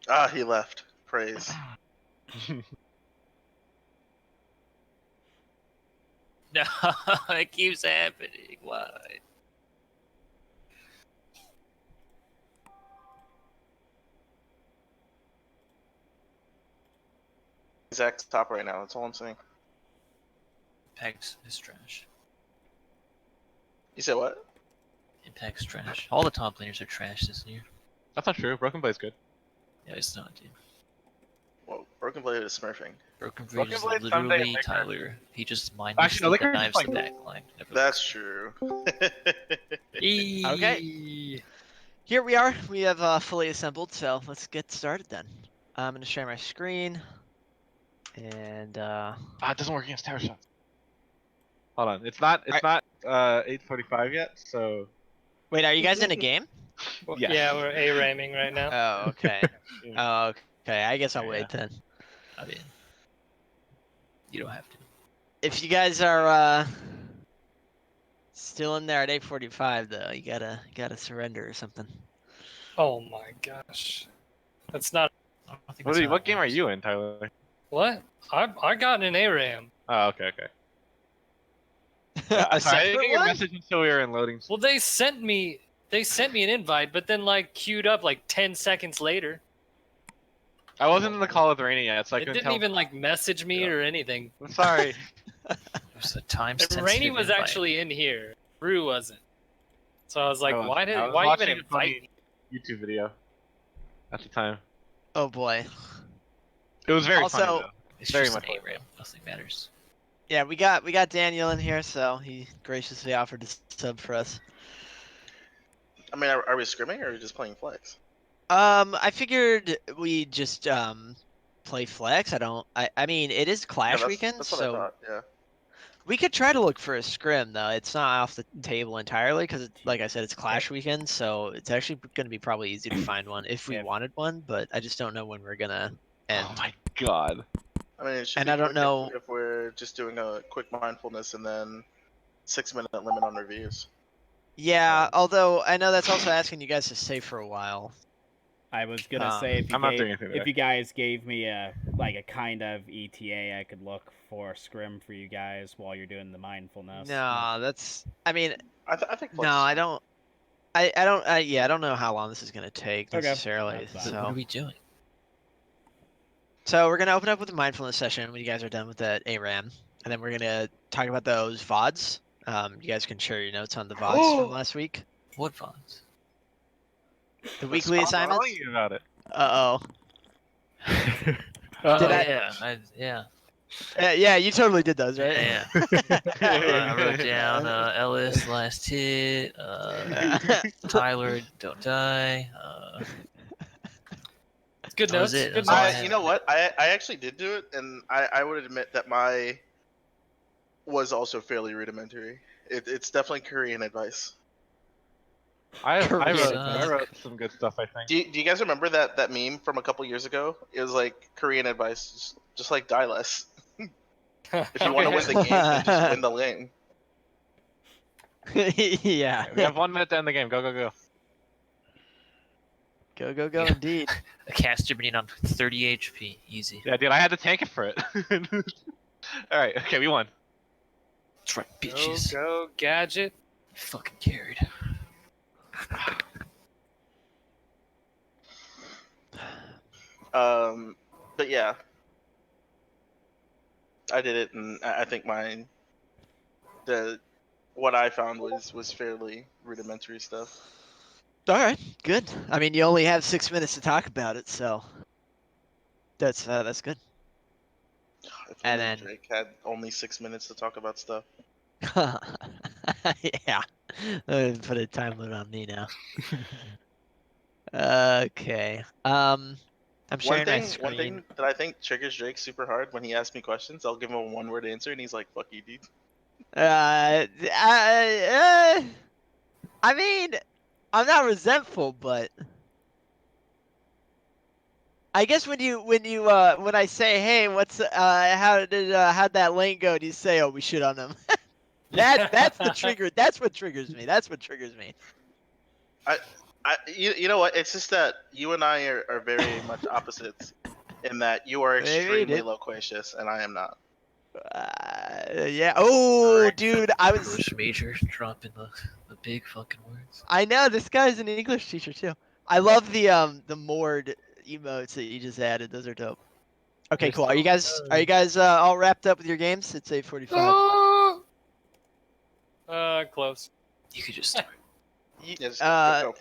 Ah, he left. Praise. No, it keeps happening. Why? Zach's top right now. That's all I'm saying. PraYX is trash. You said what? Impact's trash. All the top laners are trash this year. That's not true. Broken Blade's good. Yeah, it's not, dude. Well, Broken Blade is smurfing. Broken Blade is Blade's someday literally Liquor. Tyler. He just Actually, no, mindlessly Liquor is dives the playing- backline. That's true. Okay. Here we are. We have fully assembled, so let's get started then. I'm gonna share my screen, and it doesn't work against tower shots. Hold on. It's not 8:45 yet, so wait, are you guys in a game? Well, Yes. Yeah, we're A-ramming right now. Oh, okay. Oh, okay. I guess I'll wait then. I mean, you don't have to. If you guys are still in there at 8:45, though, you gotta surrender or something. Oh my gosh. That's not... I don't think that's how what it game are works. you in, Tyler? What? I got an A-ram. Oh, okay. A Sorry, I didn't separate get your one? message until we were in loading. Well, they sent me an invite, but then like queued up like 10 seconds later. I wasn't in the call with Rainey yet, so I It couldn't didn't tell. even like message me Yeah. or anything. I'm sorry. It was a time And sensitive Rainey was invite. actually in here. Rue wasn't. So I was like, I was why watching even a funny invite me? YouTube video at the time. Oh boy. It was very Also- funny though. It's very just much an like A-ram. Nothing matters. Yeah, we got Daniel in here, so he graciously offered to sub for us. I mean, are we scrimming or are we just playing flex? I figured we just play flex. I mean, it is Clash yeah, weekend, that's what so I thought. Yeah. we could try to look for a scrim though. It's not off the table entirely because, like I said, it's Clash weekend, so it's actually going to be probably easy to find one if we Yeah. wanted one. But I just don't know when we're gonna end. Oh my god. I mean, it should And be I don't quick know- if we're just doing a quick mindfulness and then 6-minute limit on reviews. Yeah, although I know that's also asking you guys to stay for a while. I was gonna say if you, I'm not doing anything if there. you guys gave me a kind of ETA, I could look for a scrim for you guys while you're doing the mindfulness. No, that's. I mean, I think flex no, is I fine. don't. Yeah, I don't know how long this is gonna take Okay, necessarily. that's fine. What are So, we doing? so we're gonna open up with a mindfulness session when you guys are done with that ARAM, and then we're gonna talk about those VODs. You guys can share your notes on the VODs from last week. What fonts? The weekly I'm assignments. telling you about it. Uh Oh, Did I- yeah. yeah, you totally did those, right? Yeah. I wrote down Ellis last hit. Tyler, don't die. Good That was notes. it. Good That's all I notes. had. You know what? I actually did do it, and I would admit that my was also fairly rudimentary. It's definitely Korean advice. I Korean. wrote some good stuff, I think. Do you guys remember that meme from a couple years ago? It was like Korean advice, just like die less. If you want to win the game, then just win the lane. Yeah. We have 1 minute to end the game. Go. Go, indeed. A caster being on 30 HP. Easy. Yeah, dude, I had to tank it for it. Alright, okay, we won. That's right, Go, bitches. go, gadget. Fucking carried. But yeah, I did it, and I think what I found was fairly rudimentary stuff. All right, good. I mean, you only have 6 minutes to talk about it, so that's good. If And only then- Drake had only 6 minutes to talk about stuff. Yeah. Put a time limit on me now. Okay. I'm sharing my screen. One thing that I think triggers Drake super hard when he asks me questions, I'll give him a one-word answer, and he's like, "Fuck you, dude." I mean, I'm not resentful, but I guess when I say, "Hey, how'd that lane go?" and you say, "Oh, we shit on them." That's the trigger. That's what triggers me. You know what? It's just that you and I are very much opposites in that you are Maybe, extremely dude. loquacious and I am not. Yeah. Oh, Alright. dude, I was. English major dropping the big fucking words. I know this guy's an English teacher too. I love the moored emotes that you just added. Those are dope. Okay, They're cool. Are you so guys all wrapped up with your games? It's 8:45. Close. You could just start. You- Yeah, just uh,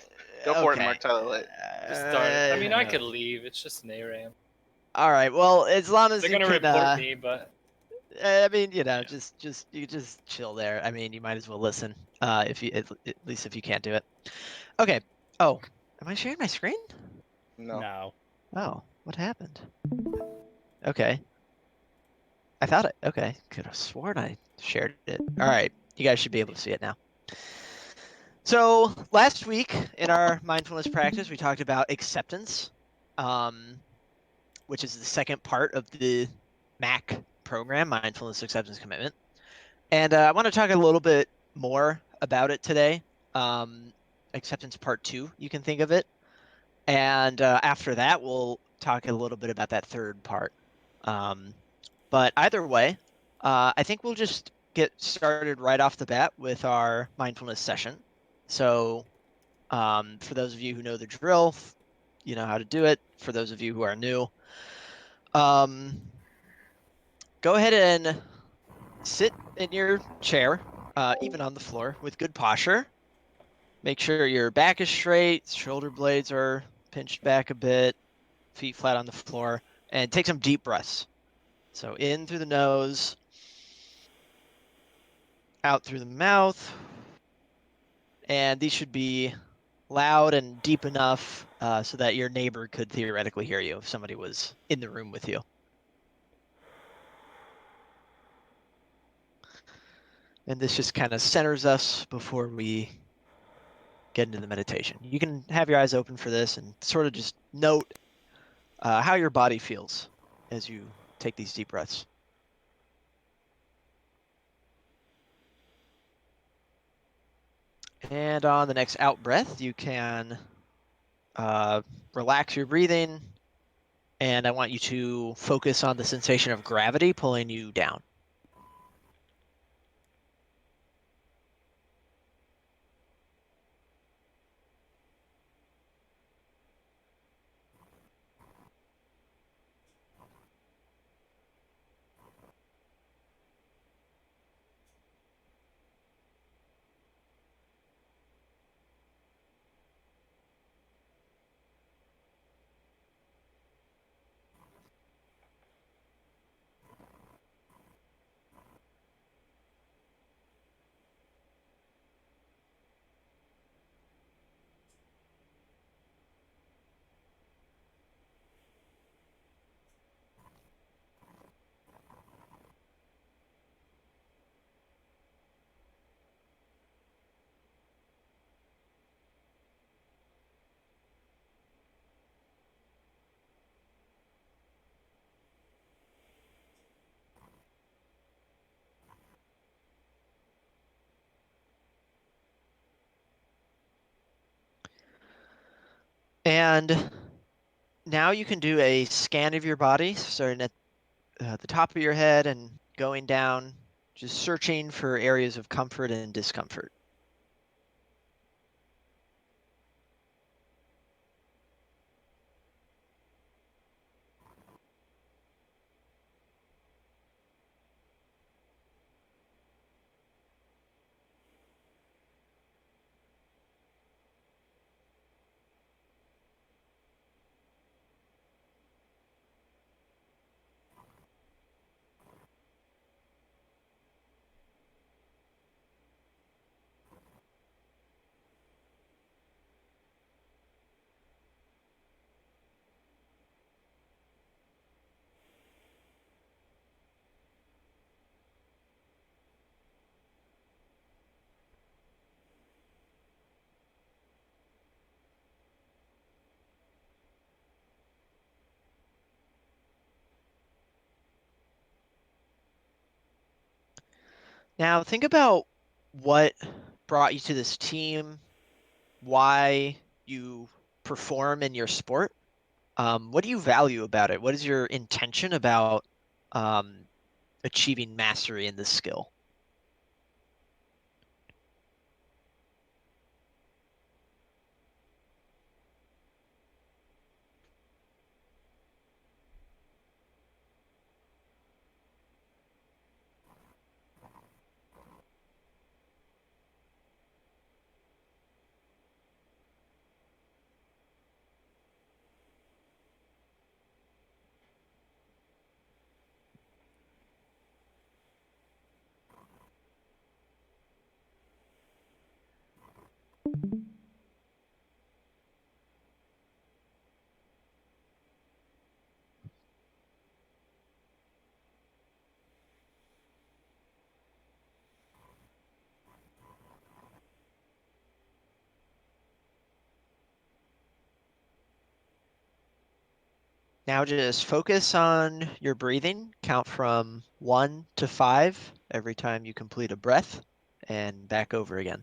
go for it, okay. Mark Tyler Late. Just start. I mean, I Uh, could leave. It's just an ARAM. All right. Well, as long as They're you gonna can. report me, but I mean, you know, Yeah. just you just chill there. I mean, you might as well listen. If you at least if you can't do it. Okay. Oh, am I sharing my screen? No. No. Oh, what happened? Okay. I thought it. Okay. Could have sworn I shared it. All right. You guys should be able to see it now. So last week in our mindfulness practice, we talked about acceptance, which is the second part of the MAC program, Mindfulness Acceptance Commitment. And I want to talk a little bit more about it today. Acceptance part 2, you can think of it. And after that, we'll talk a little bit about that third part. But either way, I think we'll just get started right off the bat with our mindfulness session. So for those of you who know the drill, you know how to do it. For those of you who are new, go ahead and sit in your chair, even on the floor, with good posture. Make sure your back is straight, shoulder blades are pinched back a bit, feet flat on the floor, and take some deep breaths. So in through the nose, out through the mouth, and these should be loud and deep enough so that your neighbor could theoretically hear you if somebody was in the room with you. And this just kind of centers us before we get into the meditation. You can have your eyes open for this and sort of just note how your body feels as you take these deep breaths. And on the next out breath, you can relax your breathing, and I want you to focus on the sensation of gravity pulling you down. And now you can do a scan of your body, starting at the top of your head and going down, just searching for areas of comfort and discomfort. Now think about what brought you to this team, why you perform in your sport? What do you value about it? What is your intention about achieving mastery in this skill? Now just focus on your breathing. Count from 1 to 5 every time you complete a breath, and back over again.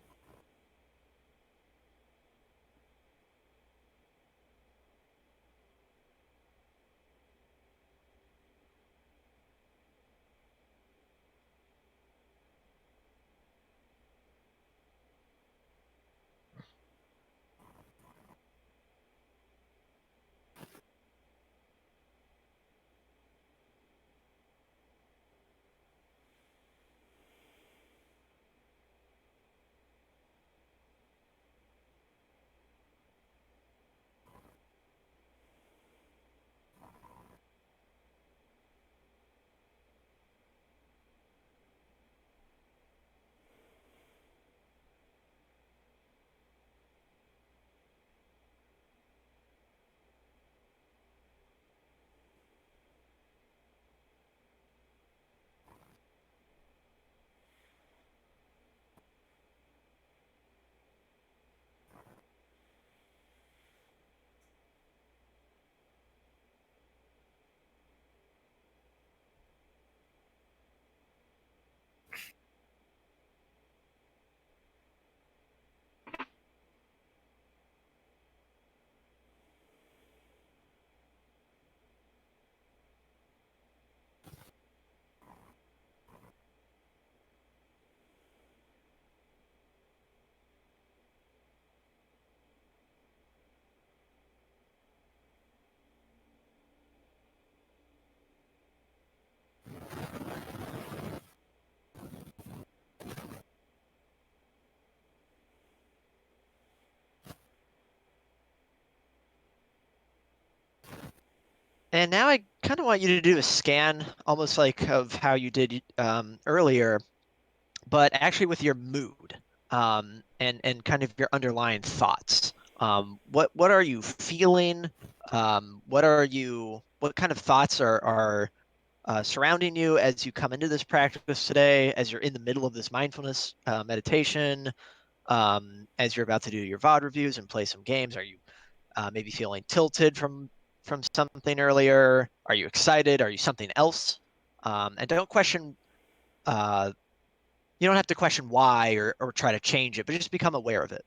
And now I kind of want you to do a scan, almost like of how you did earlier, but actually with your mood and kind of your underlying thoughts. What are you feeling? What kind of thoughts are surrounding you as you come into this practice today, as you're in the middle of this mindfulness meditation, as you're about to do your VOD reviews and play some games? Are you maybe feeling tilted from something earlier? Are you excited? Are you something else? And don't question. You don't have to question why or try to change it, but just become aware of it.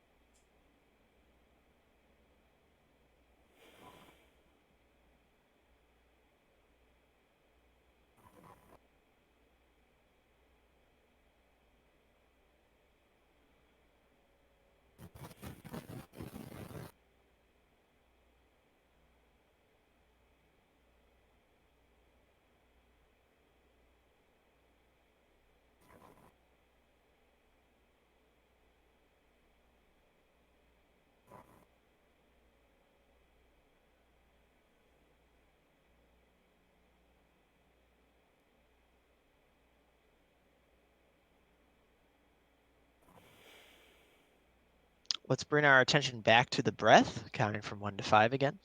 Let's bring our attention back to the breath, counting from 1 to 5 again.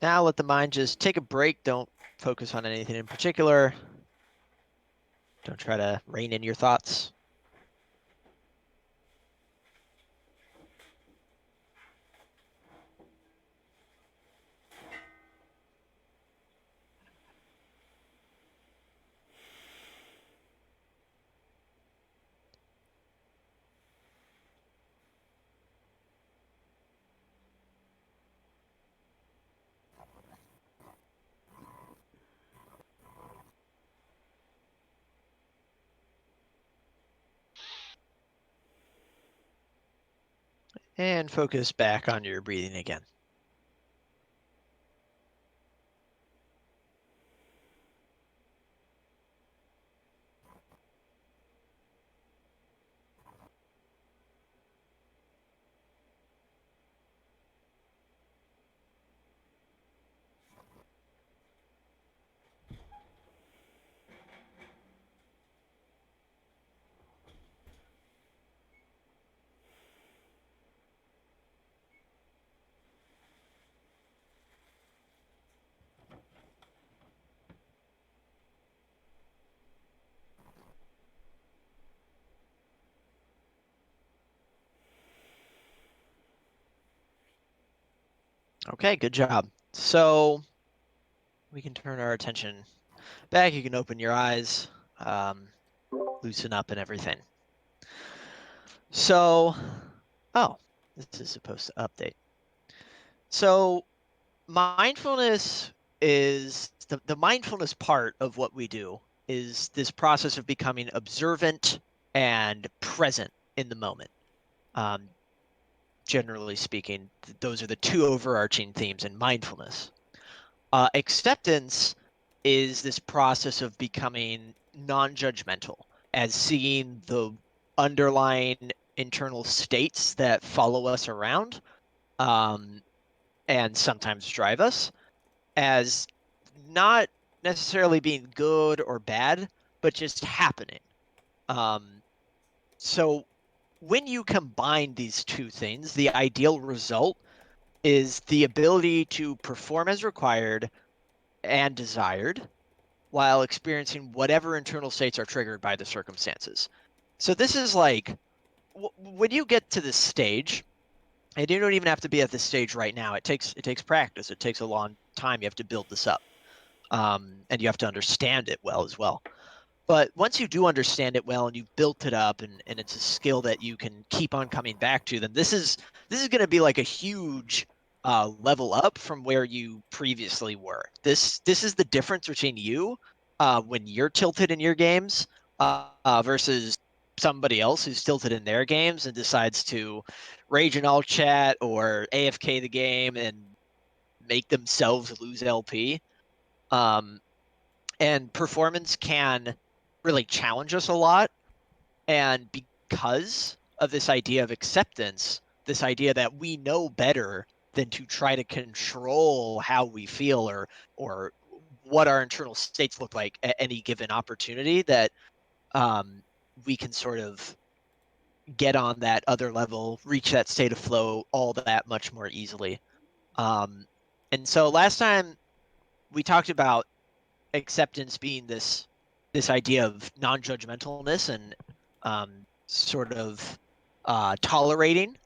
Now let the mind just take a break. Don't focus on anything in particular. Don't try to rein in your thoughts. And focus back on your breathing again. Okay, good job. So we can turn our attention back. You can open your eyes, loosen up and everything. So, oh, this is supposed to update. So mindfulness is the mindfulness part of what we do is this process of becoming observant and present in the moment. Generally speaking, those are the two overarching themes in mindfulness. Acceptance is this process of becoming non-judgmental, as seeing the underlying internal states that follow us around, and sometimes drive us, as not necessarily being good or bad, but just happening. So when you combine these two things, the ideal result is the ability to perform as required and desired while experiencing whatever internal states are triggered by the circumstances. So this is like when you get to this stage, and you don't even have to be at this stage right now. It takes practice. It takes a long time. You have to build this up, and you have to understand it well as well. But once you do understand it well and you've built it up and it's a skill that you can keep on coming back to, then this is going to be like a huge level up from where you previously were. This is the difference between you when you're tilted in your games versus somebody else who's tilted in their games and decides to rage in all chat or AFK the game and make themselves lose LP. And performance can really challenge us a lot. And because of this idea of acceptance, this idea that we know better than to try to control how we feel or what our internal states look like at any given opportunity, that we can sort of get on that other level, reach that state of flow all that much more easily. And so last time we talked about acceptance being this idea of non-judgmentalness and sort of tolerating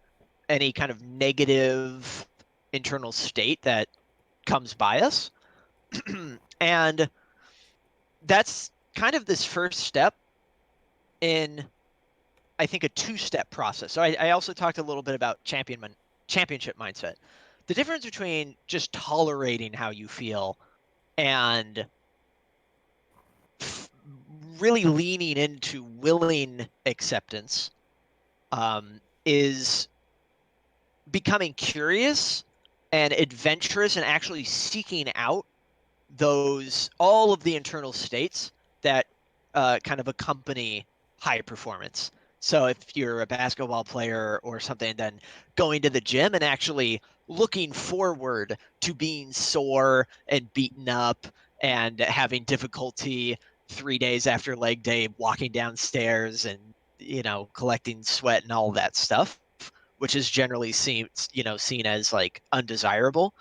any kind of negative internal state that comes by us. And that's kind of this first step in, I think, a two-step process. So I also talked a little bit about championship mindset. The difference between just tolerating how you feel and really leaning into willing acceptance is becoming curious and adventurous and actually seeking out all of the internal states that kind of accompany high performance. So if you're a basketball player or something, then going to the gym and actually looking forward to being sore and beaten up and having difficulty 3 days after leg day, walking downstairs and, collecting sweat and all that stuff, which is generally seen as like undesirable.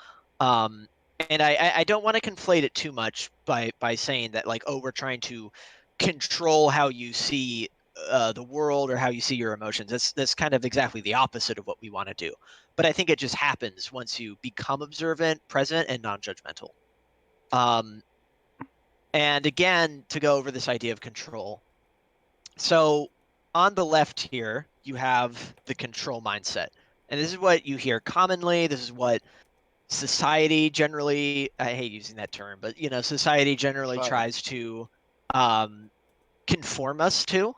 And I don't want to conflate it too much by saying that like, oh, we're trying to control how you see the world or how you see your emotions. That's kind of exactly the opposite of what we want to do. But I think it just happens once you become observant, present, and non-judgmental. And again, to go over this idea of control. So on the left here, you have the control mindset. And this is what you hear commonly. This is what society generally, I hate using that term, but society generally tries to conform us to.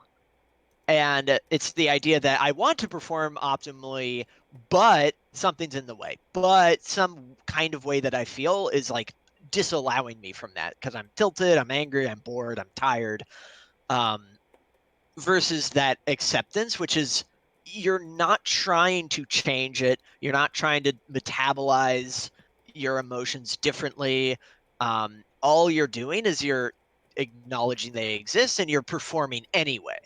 And it's the idea that I want to perform optimally, but something's in the way. But some kind of way that I feel is like disallowing me from that because I'm tilted, I'm angry, I'm bored, I'm tired. Versus that acceptance, which is you're not trying to change it. You're not trying to metabolize your emotions differently. All you're doing is you're acknowledging they exist and you're performing anyway.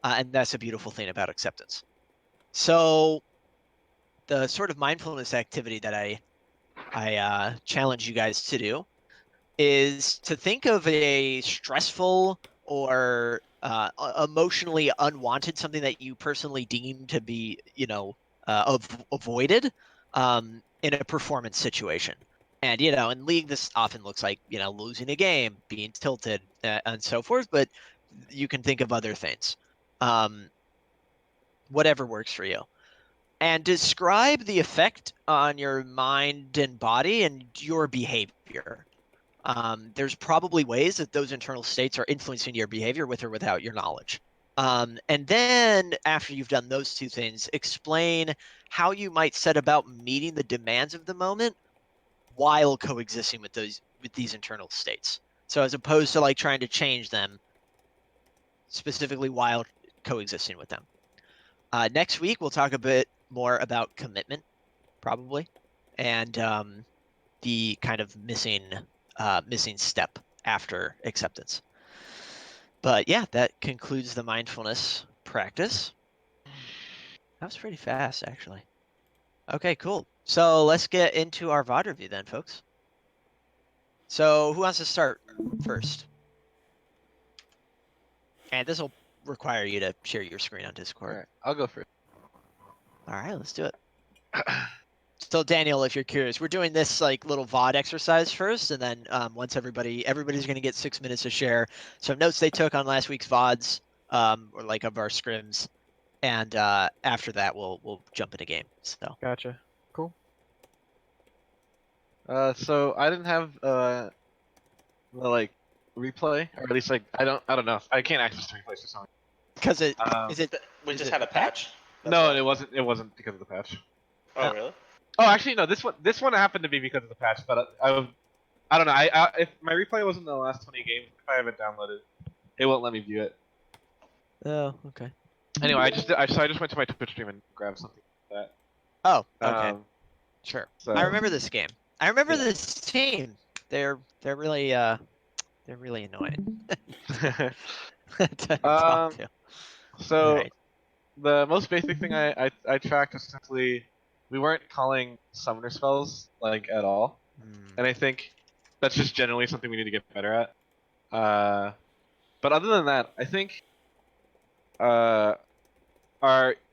And that's a beautiful thing about acceptance. So the sort of mindfulness activity that I challenge you guys to do is to think of a stressful or emotionally unwanted, something that you personally deem to be, avoided in a performance situation. And, in League, this often looks like, losing a game, being tilted, and so forth. But you can think of other things. Whatever works for you. And describe the effect on your mind and body and your behavior. There's probably ways that those internal states are influencing your behavior with or without your knowledge. And then after you've done those two things, explain how you might set about meeting the demands of the moment while coexisting with these internal states. So as opposed to like trying to change them, specifically while coexisting with them. Next week, we'll talk a bit more about commitment, probably, and the kind of missing step after acceptance. But yeah, that concludes the mindfulness practice. That was pretty fast, actually. Okay, cool. So let's get into our VOD review then, folks. So who wants to start first? And this will require you to share your screen on Discord. All right, I'll go first. All right, let's do it. So Daniel, if you're curious, we're doing this like little VOD exercise first, and then once everybody's going to get 6 minutes to share some notes they took on last week's VODs, or like of our scrims, and after that we'll jump into game. So Gotcha. Cool. So I didn't have the like replay, or at least like I don't know. I can't access the replays for some. because We Is just it had a a patch? patch. That's No, why. it wasn't because of the patch. Oh, really? Oh, actually, no. This one happened to be because of the patch, but I don't know. I if my replay wasn't the last 20 games, if I have it downloaded, it won't let me view it. Oh, okay. Anyway, I just went to my Twitch stream and grabbed something like that. Oh, okay. Sure. I remember this game. I remember this team. They're really annoying to talk to. So Alright. the most basic thing I tracked was simply we weren't calling summoner spells like at all, and I think that's just generally something we need to get better at. But other than that, I think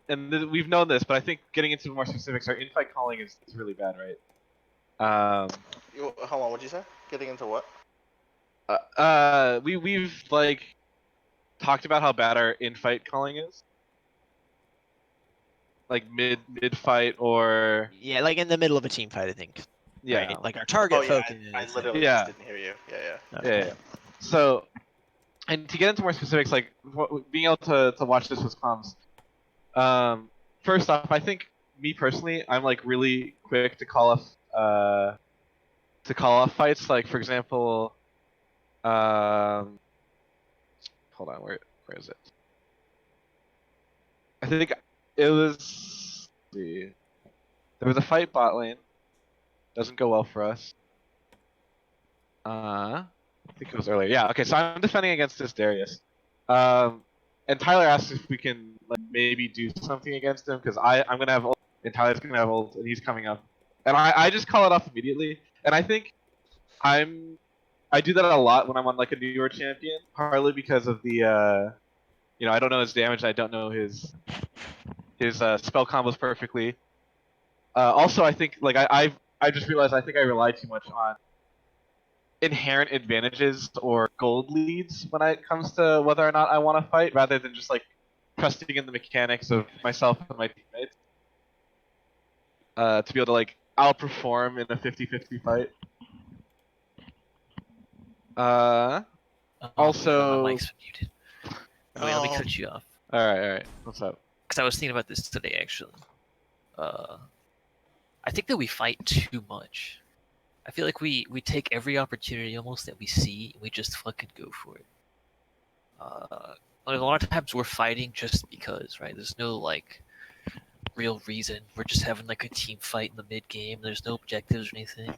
we've known this, but I think getting into more specifics, our infight calling is really bad, right? Hold on, what'd you say? Getting into what? We've like talked about how bad our infight calling is, like mid fight or Yeah, like in the middle of a team fight, I think. yeah, Right? Like our target Oh yeah, focus. I literally Yeah. just didn't hear you. Yeah. yeah. So, and to get into more specifics, like being able to watch this with comms. First off, I think me personally, I'm like really quick to call off fights. Like for example, hold on, where is it? I think it was. Let's see, there was a fight bot lane. Doesn't go well for us. I think it was earlier. Yeah. Okay. So I'm defending against this Darius. And Tyler asked if we can like maybe do something against him because I'm gonna have ult, and Tyler's gonna have ult, and he's coming up, and I just call it off immediately. And I think I do that a lot when I'm on like a newer champion, partly because of the I don't know his damage, I don't know his spell combos perfectly. Also, I think like I just realized I think I rely too much on inherent advantages or gold leads when it comes to whether or not I want to fight, rather than just like trusting in the mechanics of myself and my teammates to be able to like outperform in a 50-50 fight. Oh, Also, my mic's muted. Wait, let me cut you off. all right. What's up? Because I was thinking about this today, actually. I think that we fight too much. I feel like we take every opportunity almost that we see, and we just fucking go for it. Like, a lot of times we're fighting just because, right? There's no like real reason. We're just having like a team fight in the mid game. There's no objectives or anything.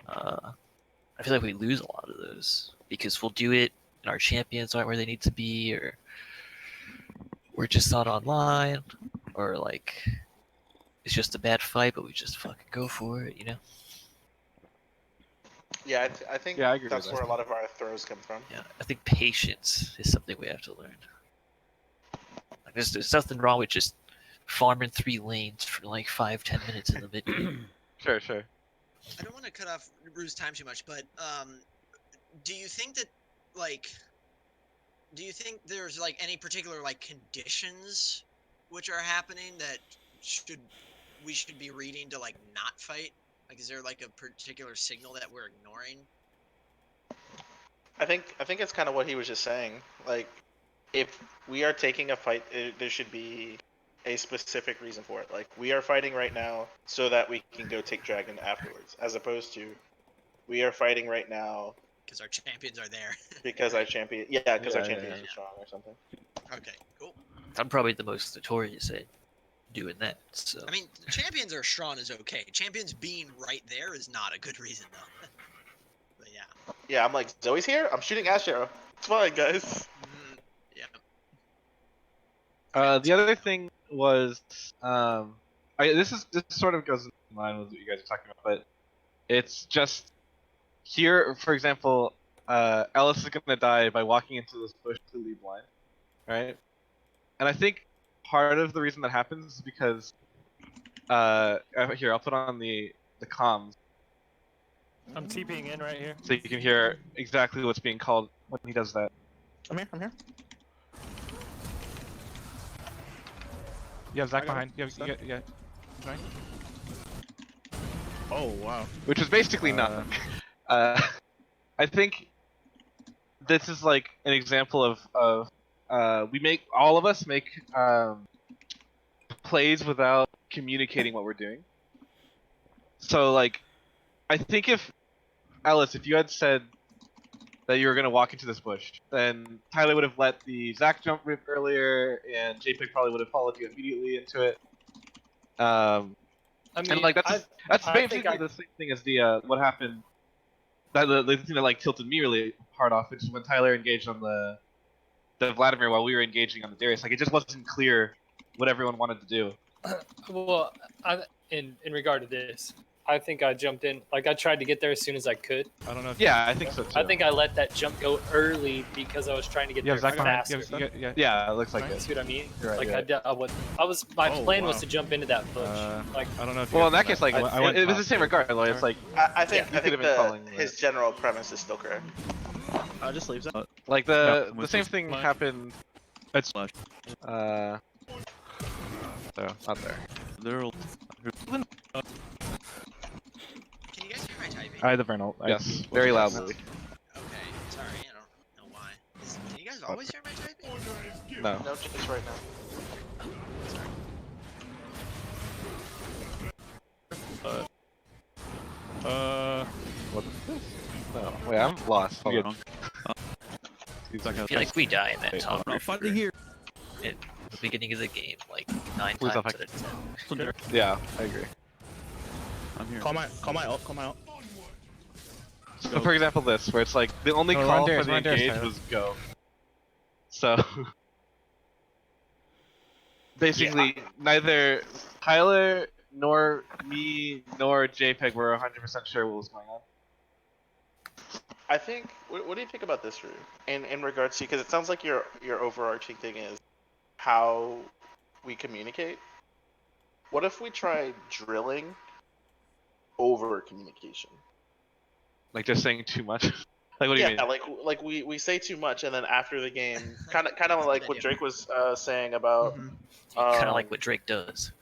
I feel like we lose a lot of those because we'll do it and our champions aren't where they need to be, or we're just not online, or like it's just a bad fight, but we just fucking go for it, you know? Yeah, I think Yeah, I agree that's with where that. a lot of our throws come from. Yeah, I think patience is something we have to learn. Like, there's nothing wrong with just farming 3 lanes for like 5-10 minutes in the mid game. Sure. I don't want to cut off Rue's time too much, but do you think that do you think there's like any particular like conditions which are happening that we should be reading to like not fight? Like, is there like a particular signal that we're ignoring? I think it's kind of what he was just saying. Like, if we are taking a fight, there should be a specific reason for it. Like, we are fighting right now so that we can go take dragon afterwards, as opposed to we are fighting right now Because our champions are there. because our champion, because our Yeah, champion yeah. is strong or something. Okay, cool. I'm probably the most notorious at doing that. So I mean, champions are strong is okay. Champions being right there is not a good reason though. But yeah. Yeah, I'm like, Zoe's here. I'm shooting Ash Arrow. It's fine, guys. Yeah. The other thing was, this sort of goes in line with what you guys are talking about, but it's just here, for example, Ellis is gonna die by walking into this bush completely blind, right? And I think part of the reason that happens is because, here, I'll put on the comms I'm TPing in right here. so you can hear exactly what's being called when he does that. I'm here. You have Zach I got behind. him. You got right? Oh wow. Which is basically nothing. I think this is like an example of all of us make plays without communicating what we're doing. So like, I think if Ellis, if you had said that you were gonna walk into this bush, then Tyler would have let the Zach jump rip earlier, and JPEG probably would have followed you immediately into it. I mean, And like that's I basically think the same thing as the what happened. That the thing that like tilted me really hard off, which is when Tyler engaged on the Vladimir while we were engaging on the Darius. Like it just wasn't clear what everyone wanted to do. Well, in regard to this, I think I jumped in. Like, I tried to get there as soon as I could. I don't know if Yeah, I think so too. I think I let that jump go early because I was trying to get you have there Zach behind. faster. Yeah, it looks like Right. it. See what I mean? You're right, Like, yeah. my Oh, plan was wow. to jump into that bush. Like, I don't know if you Well, in got that case, like I went it was top, the same so- regard. Like, it's like I think you could have been calling his it. general premise is still correct. Just leaves it. Like Yeah, the same thing Flash. happened. It's flash. So not there. They're all- Can you guys hear my typing? I had the Vernal. Yes, very loudly. Okay, sorry, I don't know why. Can you guys always hear my typing? No. No, just right now. What is this? No. Wait, I'm lost. Hold Good. on. I feel like we die in that Wait, top rift fighting here. at the beginning of the game, like 9 Who's times up? out of 10. Yeah, I agree. I'm here. Call my ult. Call my ult. So for example, this where it's like the only No, call Darius, for the Darius, engage Tyler. was go. So basically, neither Tyler nor me nor JPEG were 100% sure what was going on. I think. What do you think about this, Rue? In regards to, because it sounds like your overarching thing is how we communicate. What if we try drilling over communication? Like just saying too much. Like what do you Yeah, mean? like we say too much, and then after the game, kind of like what idea. Drake was saying about, Mhm. Kind of um, like what Drake does.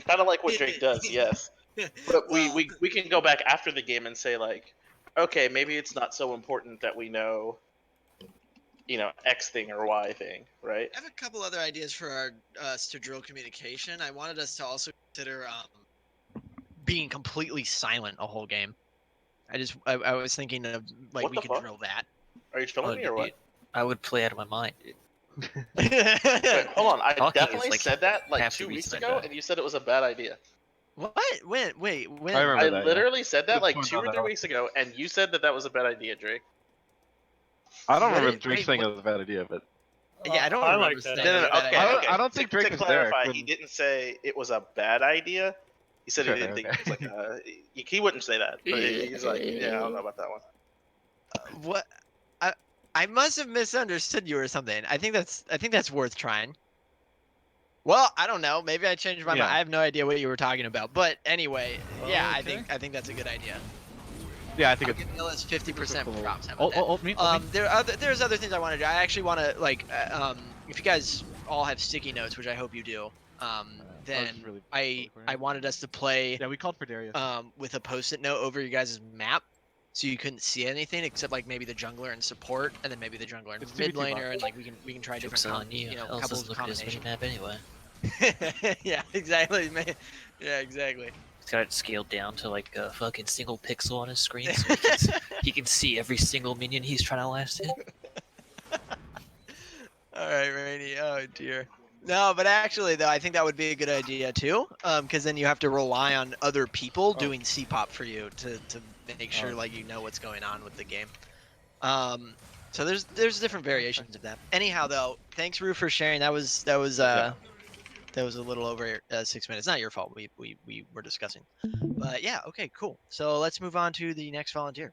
kind of like what Drake does. Yes, but Well, we can go back after the game and say like, okay, maybe it's not so important that we know, X thing or Y thing, right? I have a couple other ideas for us to drill communication. I wanted us to also consider being completely silent a whole game. I was thinking of like What we the could fuck? drill that. Are you trolling Oh, me or what? dude, I would play out of my mind, dude. Wait, hold on. I Talking is, definitely like, said that like half the 2 weeks reason I ago, die. and you said it was a bad idea. What? When? Wait, when? I remember I that. literally said that Good like point 2 on or that 3 one. weeks ago, and you said that was a bad idea, Drake. I don't What remember did- Drake wait, saying what- it was a bad idea, but Yeah, I don't I remember like that. saying No, it was a bad okay, idea. okay. I don't think to Drake was clarify, there he when- didn't say it was a bad idea. He said Sure, he didn't think okay. it was like he wouldn't say that, but he's like, yeah, I don't know about that one. What? I must have misunderstood you or something. I think that's worth trying. Well, I don't know. Maybe I changed my mind. Yeah. I have no idea what you were talking about. But anyway, yeah, Okay. I think that's a good idea. Yeah, I think I'll it's. give Ellis 50% cool. props. How about that? Ult me. Ult me. There's other things I want to do. I actually want to if you guys all have sticky notes, which I hope you do, then really I for him. wanted us to play Yeah, we called for Darius. with a post-it note over you guys' map, so you couldn't see anything except like maybe the jungler and support, and then maybe the jungler and It's mid 2v2 laner, and like we can try Joke's different on you. Ellis couples doesn't of look at his combinations. mini-map anyway. Yeah, exactly, man. Yeah, exactly. He's got it scaled down to like a fucking single pixel on his screen, so he can see every single minion he's trying to last hit. All right, Rainey. Oh dear. No, but actually, though, I think that would be a good idea too, because then you have to rely on other people doing C-pop for you to make sure like you know what's going on with the game. So there's different variations of that. Anyhow, though, thanks Rue for sharing. That was a little over 6 minutes. Not your fault. We were discussing. But yeah, okay, cool. So let's move on to the next volunteer.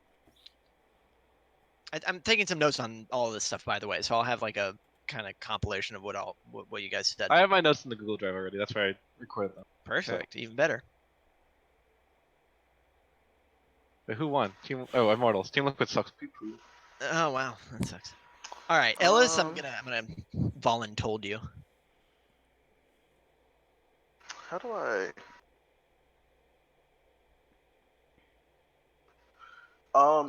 I'm taking some notes on all of this stuff, by the way, so I'll have like a kind of compilation of what you guys said. I have my notes in the Google Drive already. That's where I recorded them. Perfect, even better. Wait, who won? Team. Oh, Immortals. Team Liquid sucks. Poo-poo. Oh wow, that sucks. All right, Ellis, I'm Um, gonna voluntold you. How do I?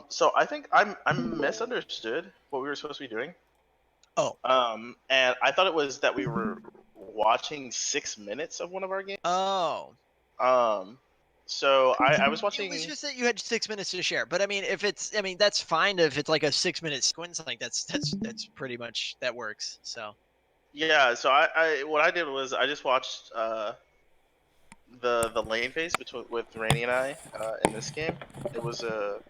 So I think I'm misunderstood what we were supposed to be doing. Oh. And I thought it was that we were watching 6 minutes of one of our games. Oh. So I was watching. It was just that you had 6 minutes to share, but I mean, that's fine if it's like a 6 minute sequence. Like that's pretty much that works. So. Yeah. So what I did was I just watched the lane phase with Rainey and I in this game. It was a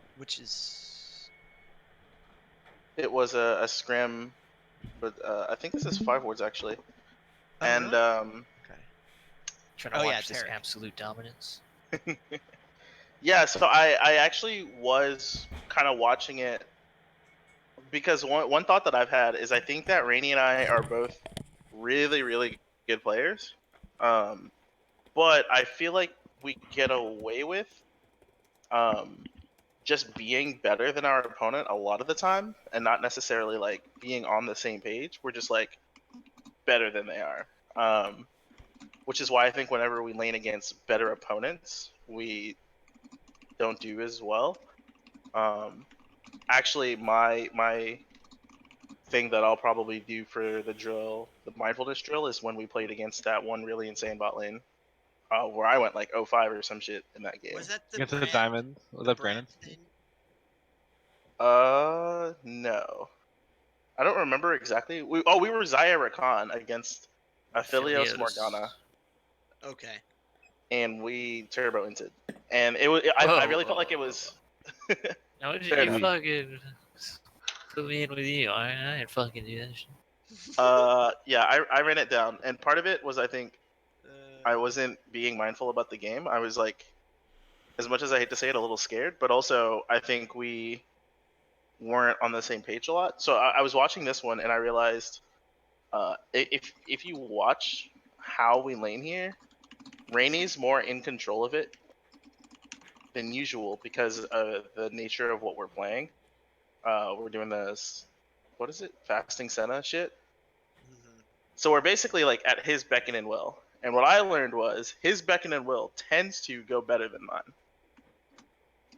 scrim, but I think this is 5 wards actually. And Okay. Trying to Oh, yeah, watch this Tarek. absolute dominance. yeah, so I actually was kind of watching it because one thought that I've had is I think that Rainey and I are both really, really good players. But I feel like we get away with just being better than our opponent a lot of the time and not necessarily like being on the same page. We're just like better than they are. Which is why I think whenever we lane against better opponents, we don't do as well. Actually, my thing that I'll probably do for the mindfulness drill, is when we played against that one really insane bot lane, where I went like 0-5 or some shit in that game. Was that the Against the brand? Diamond. Was that Brandon? thing? No. I don't remember exactly. We were Zaya Rakan against Aphelios Aphelios. Morgana, Okay. and we turbo inted. And it was I Whoa, really felt whoa, like it was. How did Fair you enough. fucking put me in with you? I didn't fucking do that shit. Yeah, I ran it down, and part of it was I think I wasn't being mindful about the game. I was like, as much as I hate to say it, a little scared, but also I think we weren't on the same page a lot. So I was watching this one and I realized if you watch how we lane here, Rainey's more in control of it than usual because of the nature of what we're playing. We're doing this, what is it, fasting Senna shit. So we're basically like at his beckon and will. And what I learned was his beckon and will tends to go better than mine.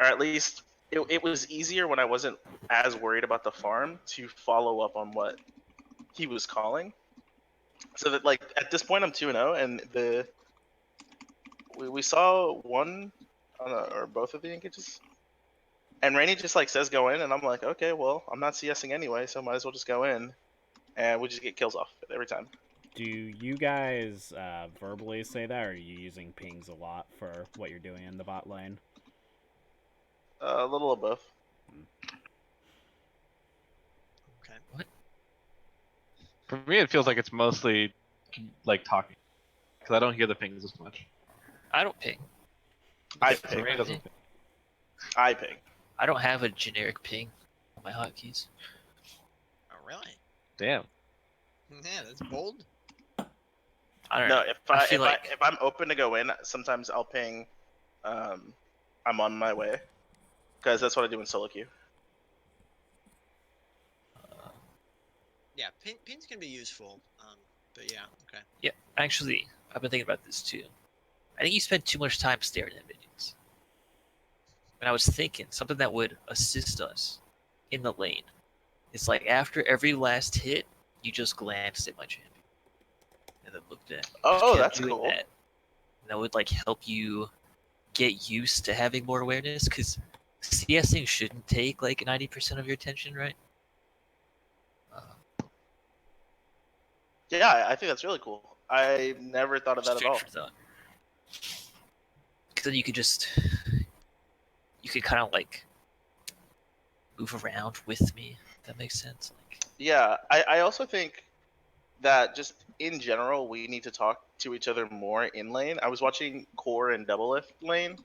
Or at least it was easier when I wasn't as worried about the farm to follow up on what he was calling. So that like at this point I'm 2-0 and we saw one or both of the engages. And Rainey just like says go in and I'm like, okay, well, I'm not CSing anyway, so might as well just go in. And we just get kills off every time. Do you guys verbally say that, or are you using pings a lot for what you're doing in the bot lane? A little of both. Okay. What? For me, it feels like it's mostly like talking, because I don't hear the pings as much. I don't ping. I For ping. me, it doesn't. I ping. I don't have a generic ping on my hotkeys. Oh, really? Damn. Yeah, that's bold. I don't No, know. if I'm open to go in, sometimes I'll ping. I'm on my way, because that's what I do in solo queue. Yeah, pins can be useful. But yeah, okay. Yeah, actually, I've been thinking about this too. I think you spend too much time staring at minions. And I was thinking something that would assist us in the lane. It's like after every last hit, you just glance at my champion. And then looked at. Oh, kept that's doing cool. That. And that would like help you get used to having more awareness, because CSing shouldn't take like 90% of your attention, right? Yeah, I think that's really cool. I never thought of that at all. Because then you could kind of like move around with me. If that makes sense. Like, Yeah, I also think that just in general we need to talk to each other more in lane. I was watching Core and Double Lift lane,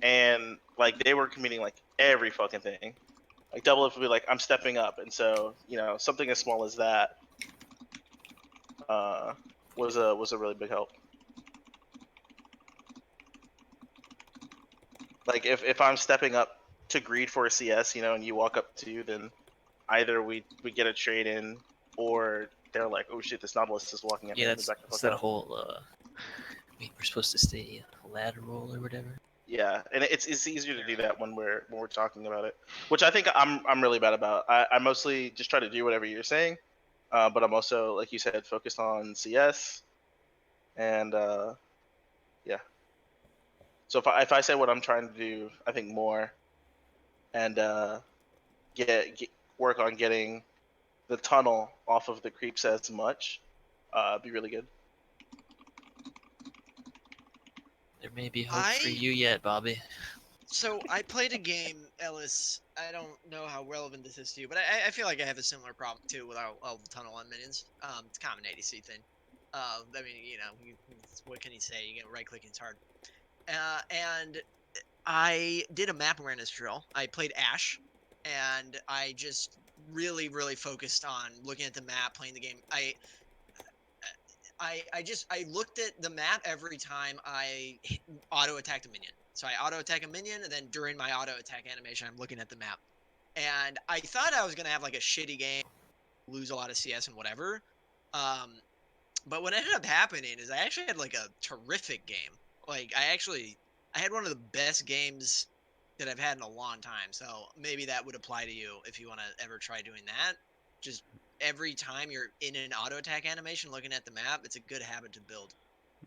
and like they were committing like every fucking thing. Like Double Lift would be like, I'm stepping up, and so something as small as that was a really big help. Like if I'm stepping up to greed for a CS, and you walk up to, then either we get a trade in, or they're like, oh shit, this Nautilus is walking at me. yeah, that's that whole. We're supposed to stay lateral or whatever. Yeah, and it's easier to do that when we're talking about it, which I think I'm really bad about. I mostly just try to do whatever you're saying, but I'm also, like you said, focused on CS, and yeah. So if I say what I'm trying to do, I think more, and work on getting the tunnel off of the creeps as much, be really good. There may be hope for you yet, Bobby. So I played a game, Ellis. I don't know how relevant this is to you, but I feel like I have a similar problem too with all the tunnel on minions. It's a common ADC thing. I mean, what can you say? You get right click and it's hard. And I did a map awareness drill. I played Ashe, and I just really focused on looking at the map, playing the game. I looked at the map every time I auto attacked a minion. So I auto attack a minion, and then during my auto attack animation, I'm looking at the map. And I thought I was gonna have like a shitty game, lose a lot of CS and whatever. But what ended up happening is I actually had like a terrific game. Like I had one of the best games that I've had in a long time. So maybe that would apply to you if you want to ever try doing that. Just every time you're in an auto attack animation looking at the map, it's a good habit to build.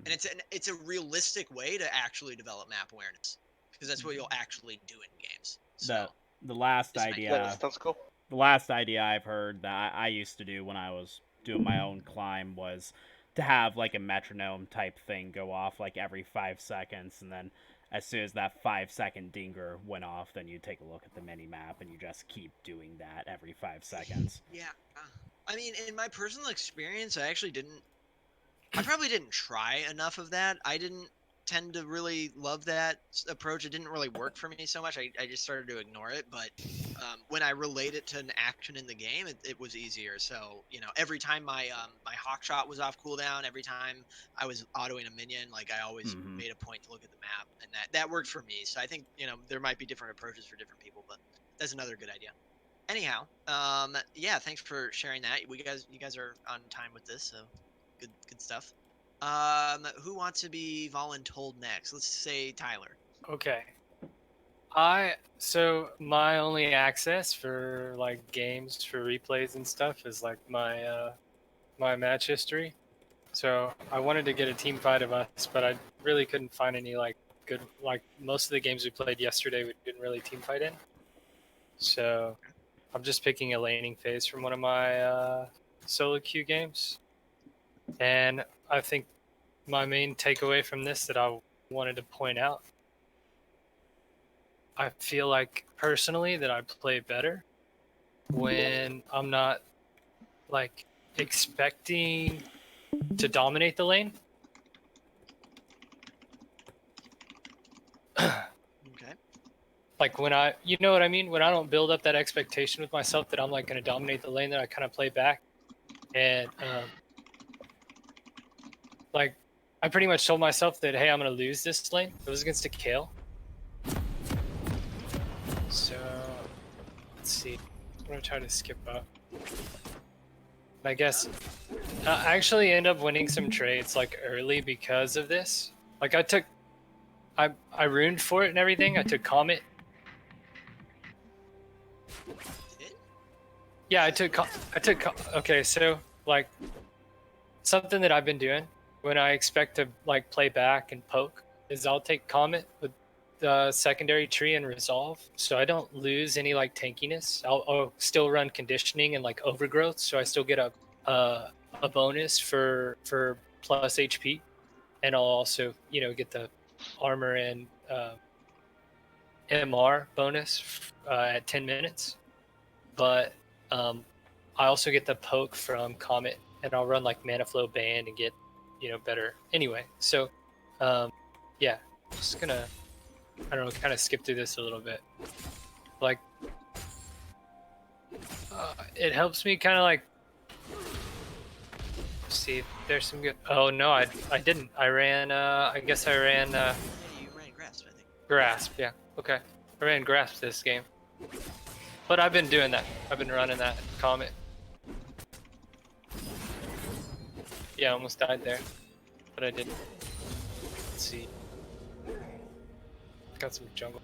And it's a realistic way to actually develop map awareness, because that's what you'll actually do in games. So The last idea Sounds cool. the last idea I've heard that I used to do when I was doing my own climb was to have like a metronome type thing go off like every 5 seconds, and then as soon as that 5-second dinger went off, then you take a look at the mini map and you just keep doing that every 5 seconds. Yeah. I mean, in my personal experience, I probably didn't try enough of that. I didn't tend to really love that approach. It didn't really work for me so much. I just started to ignore it. But when I relate it to an action in the game, it was easier. So every time my hawk shot was off cooldown, every time I was autoing a minion, like I always made a point to look at the map, and that worked for me. So I think there might be different approaches for different people, but that's another good idea. Anyhow, yeah, thanks for sharing that. You guys are on time with this, so good stuff. Who wants to be voluntold next? Let's say Tyler. Okay. So my only access for like games for replays and stuff is like my my match history. So I wanted to get a team fight of us, but I really couldn't find any like good, like most of the games we played yesterday we didn't really team fight in. So I'm just picking a laning phase from one of my solo queue games. And I think my main takeaway from this that I wanted to point out, I feel like personally that I play better when I'm not like expecting to dominate the lane. Okay. Like when you know what I mean? When I don't build up that expectation with myself that I'm like going to dominate the lane, that I kind of play back. And like I pretty much told myself that, hey, I'm going to lose this lane. It was against a Kale. So let's see. I'm going to try to skip up. I guess I actually end up winning some trades like early because of this. Like I ruined for it and everything. I took Comet. Yeah, I took. Okay, so like something that I've been doing when I expect to like play back and poke is I'll take Comet with the secondary tree and resolve, so I don't lose any like tankiness. I'll still run conditioning and like overgrowth, so I still get a bonus for plus HP, and I'll also get the armor and MR bonus at 10 minutes. But I also get the poke from Comet, and I'll run like Mana Flow Band and get better. Anyway, so yeah, just gonna kind of skip through this a little bit. Like it helps me kind of like see if there's some good. Oh no, I didn't. I ran. I guess I ran. Yeah, you ran Grasp, I think. Grasp, yeah. Okay, I ran Grasp this game. But I've been doing that. I've been running that Comet. Yeah, I almost died there, but I didn't. Let's see. Got some jungle.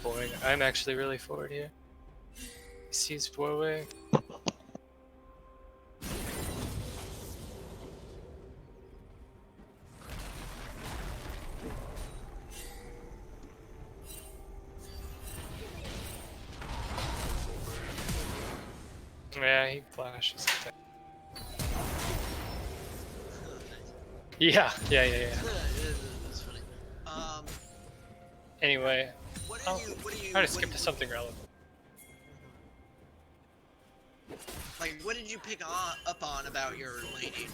Boy, I'm actually really forward here. Sees four-way. Yeah, he flashes. Yeah. That's funny. Anyway, What I'll do you try to skip to something relevant. Like, what did you pick up on about your laning?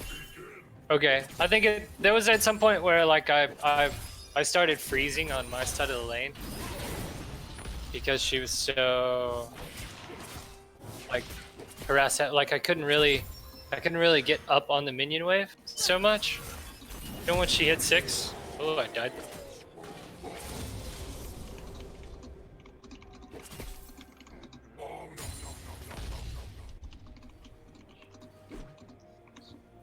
Okay, I think there was at some point where like I started freezing on my side of the lane because she was so like harassed. Like I couldn't really get up on the minion wave so much. Then when she hit 6, oh, I died.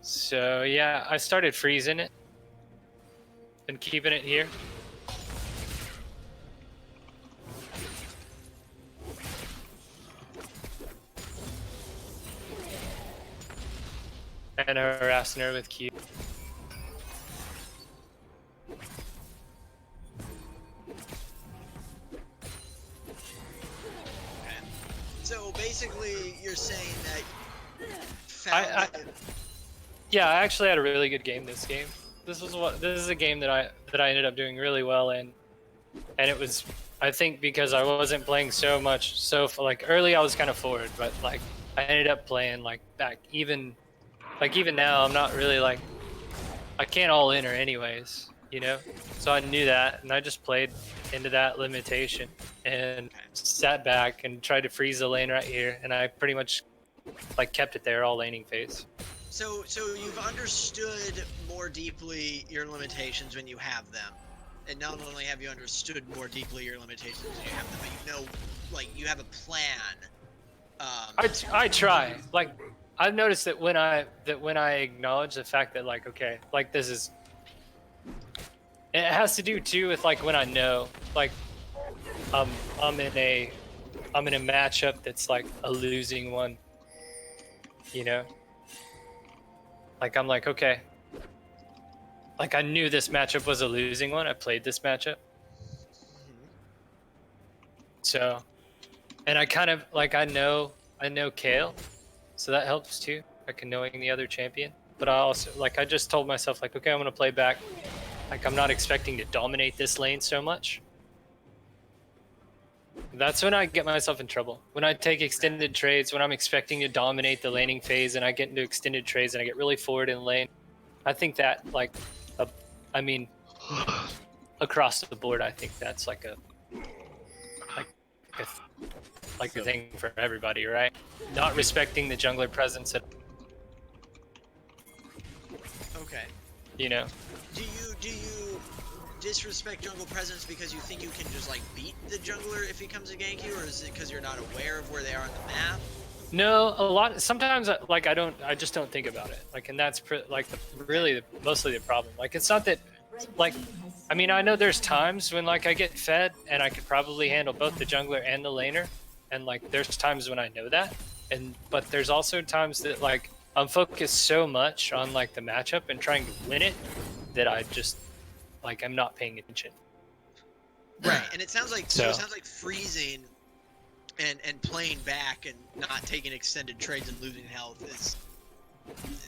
So yeah, I started freezing it and keeping it here. And harassing her with Q. So basically, you're saying that Yeah, I actually had a really good game this game. this is a game that I ended up doing really well in, and it was, I think, because I wasn't playing so much. So like early, I was kind of forward, but like I ended up playing like back. Even now, I'm not really like, I can't all in her anyways, you know. So I knew that, and I just played into that limitation and sat back and tried to freeze the lane right here, and I pretty much like kept it there all laning phase. So you've understood more deeply your limitations when you have them. And not only have you understood more deeply your limitations when you have them, but you know, like, you have a plan. I try. Like, I've noticed that when I acknowledge the fact that, like, okay, like, this is, it has to do too with like when I know, like, I'm in a matchup that's like a losing one, you know. Like, I'm like, okay. Like, I knew this matchup was a losing one. I played this matchup. So, and I kind of, like, I know Kale. So that helps too, like knowing the other champion. But I also, like, I just told myself, like, okay, I'm going to play back. Like, I'm not expecting to dominate this lane so much. That's when I get myself in trouble. When I take extended trades, when I'm expecting to dominate the laning phase and I get into extended trades and I get really forward in lane. I think that, like, I mean, across the board, I think that's like a thing for everybody, right? Not respecting the jungler presence at, Okay. you know. Do you disrespect jungle presence because you think you can just like beat the jungler if he comes to gank you, or is it because you're not aware of where they are on the map? No, a lot. Sometimes, like, I just don't think about it. Like, and that's mostly the problem. Like, it's not that, like, I mean, I know there's times when, like, I get fed and I could probably handle both the jungler and the laner, and like, there's times when I know that, but there's also times that, like, I'm focused so much on like the matchup and trying to win it that I just, like, I'm not paying attention. Right, and it sounds like So- it sounds like freezing and playing back and not taking extended trades and losing health is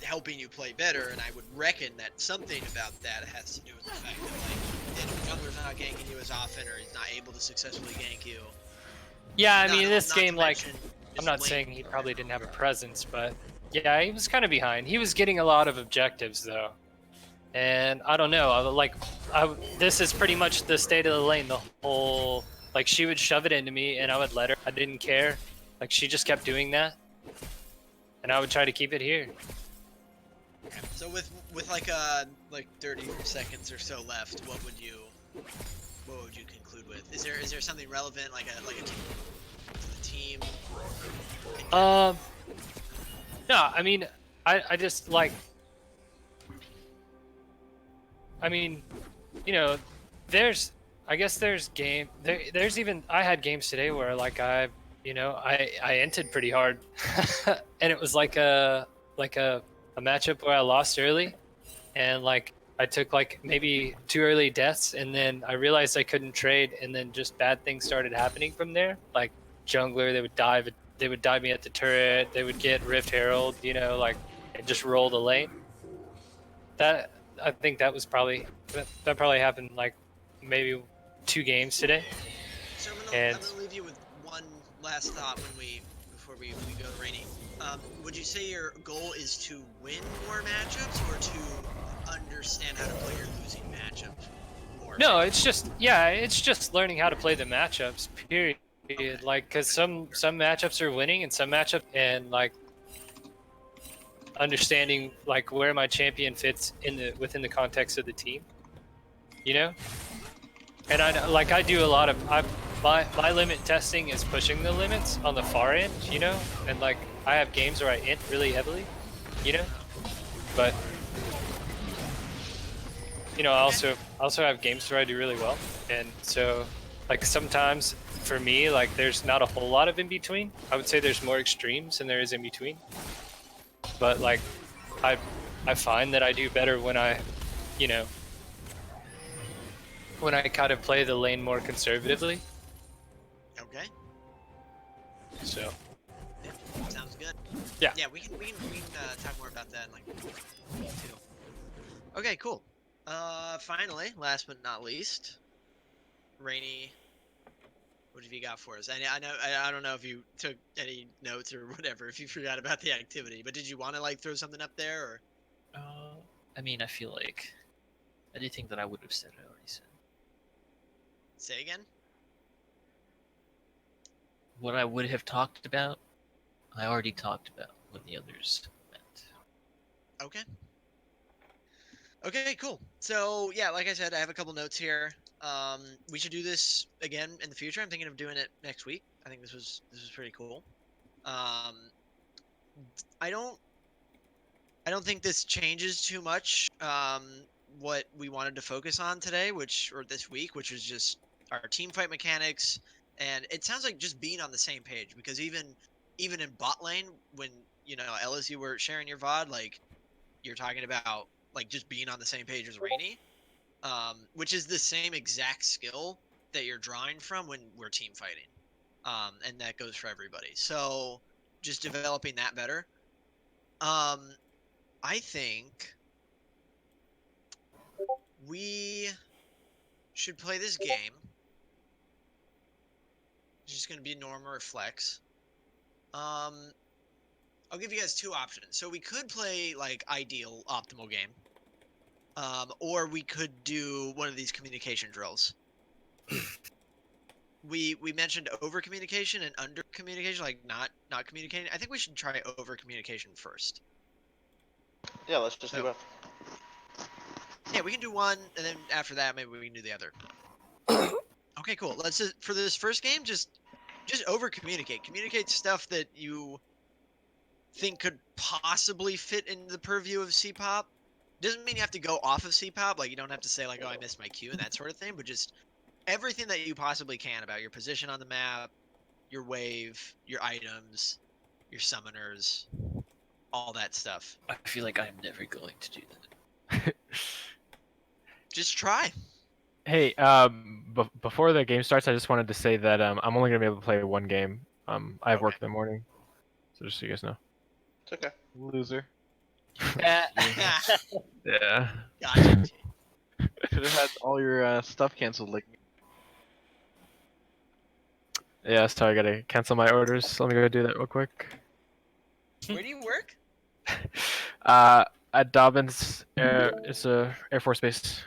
helping you play better, and I would reckon that something about that has to do with the fact that, like, if the jungler's not ganking you as often or he's not able to successfully gank you. Yeah, I Not- mean, in this not to game, like, mention I'm just not lane- saying he probably didn't have a presence, but yeah, he was kind of behind. He was getting a lot of objectives though, and I don't know. This is pretty much the state of the lane. The whole, like, she would shove it into me, and I would let her. I didn't care. Like, she just kept doing that, and I would try to keep it here. So with like 30 seconds or so left, what would you conclude with? Is there something relevant, like a team? No, I mean, I just, like, I mean, you know, there's even, I had games today where, like, I entered pretty hard, and it was like a matchup where I lost early, and like I took like maybe 2 early deaths, and then I realized I couldn't trade, and then just bad things started happening from there. Like, jungler, they would dive me at the turret, they would get Rift Herald, you know, like, and just roll the lane. That, I think that was probably, that probably happened like maybe 2 games today. So I'm And- gonna leave you with one last thought before we go to Rainey. Would you say your goal is to win more matchups or to understand how to play your losing matchups more? No, it's just learning how to play the matchups, period. Like, because some matchups are winning and some matchups, and like understanding like where my champion fits within the context of the team, you know. And I do a lot of, my limit testing is pushing the limits on the far end, you know, and like I have games where I int really heavily, you know, but you know, I also have games where I do really well, and so like sometimes for me, like, there's not a whole lot of in between. I would say there's more extremes than there is in between, but like I find that I do better when I, you know, when I kind of play the lane more conservatively. Okay. So Yeah, sounds good. Yeah. Yeah, we can talk more about that in like 2. Okay, cool. Finally, last but not least, Rainey, what have you got for us? I know I don't know if you took any notes or whatever, if you forgot about the activity, but did you want to like throw something up there or? I mean, I feel like anything that I would have said, I already said. Say again? What I would have talked about, I already talked about what the others meant. Okay. Okay, cool. So yeah, like I said, I have a couple notes here. We should do this again in the future. I'm thinking of doing it next week. I think this was pretty cool. I don't think this changes too much. What we wanted to focus on today, or this week, which was just our team fight mechanics, and it sounds like just being on the same page. Because even in bot lane, when Ellis, you were sharing your VOD, like you're talking about like just being on the same page as Rainey, which is the same exact skill that you're drawing from when we're team fighting, and that goes for everybody. So just developing that better. I think we should play this game. It's just gonna be normal or flex. I'll give you guys two options. So we could play like ideal, optimal game. Or we could do one of these communication drills. we mentioned over communication and under communication, like not communicating. I think we should try over communication first. Yeah, let's just do both. Yeah, we can do one, and then after that, maybe we can do the other. Okay, cool. Let's just, for this first game, just over communicate. Communicate stuff that you think could possibly fit into the purview of CPOP. Doesn't mean you have to go off of CPOP. Like, you don't have to say, like, oh, I missed my cue and that sort of thing, but just everything that you possibly can about your position on the map, your wave, your items, your summoners, all that stuff. I feel like I'm never going to do that. Just try. Hey, before the game starts, I just wanted to say that I'm only gonna be able to play one game. I have work in the morning, so just so you guys know. It's okay. Loser. Yeah. Gotcha. Should have had all your stuff canceled like me. Yeah, so I gotta cancel my orders. Let me go do that real quick. Where do you work? At Dobbins, it's a Air Force Base.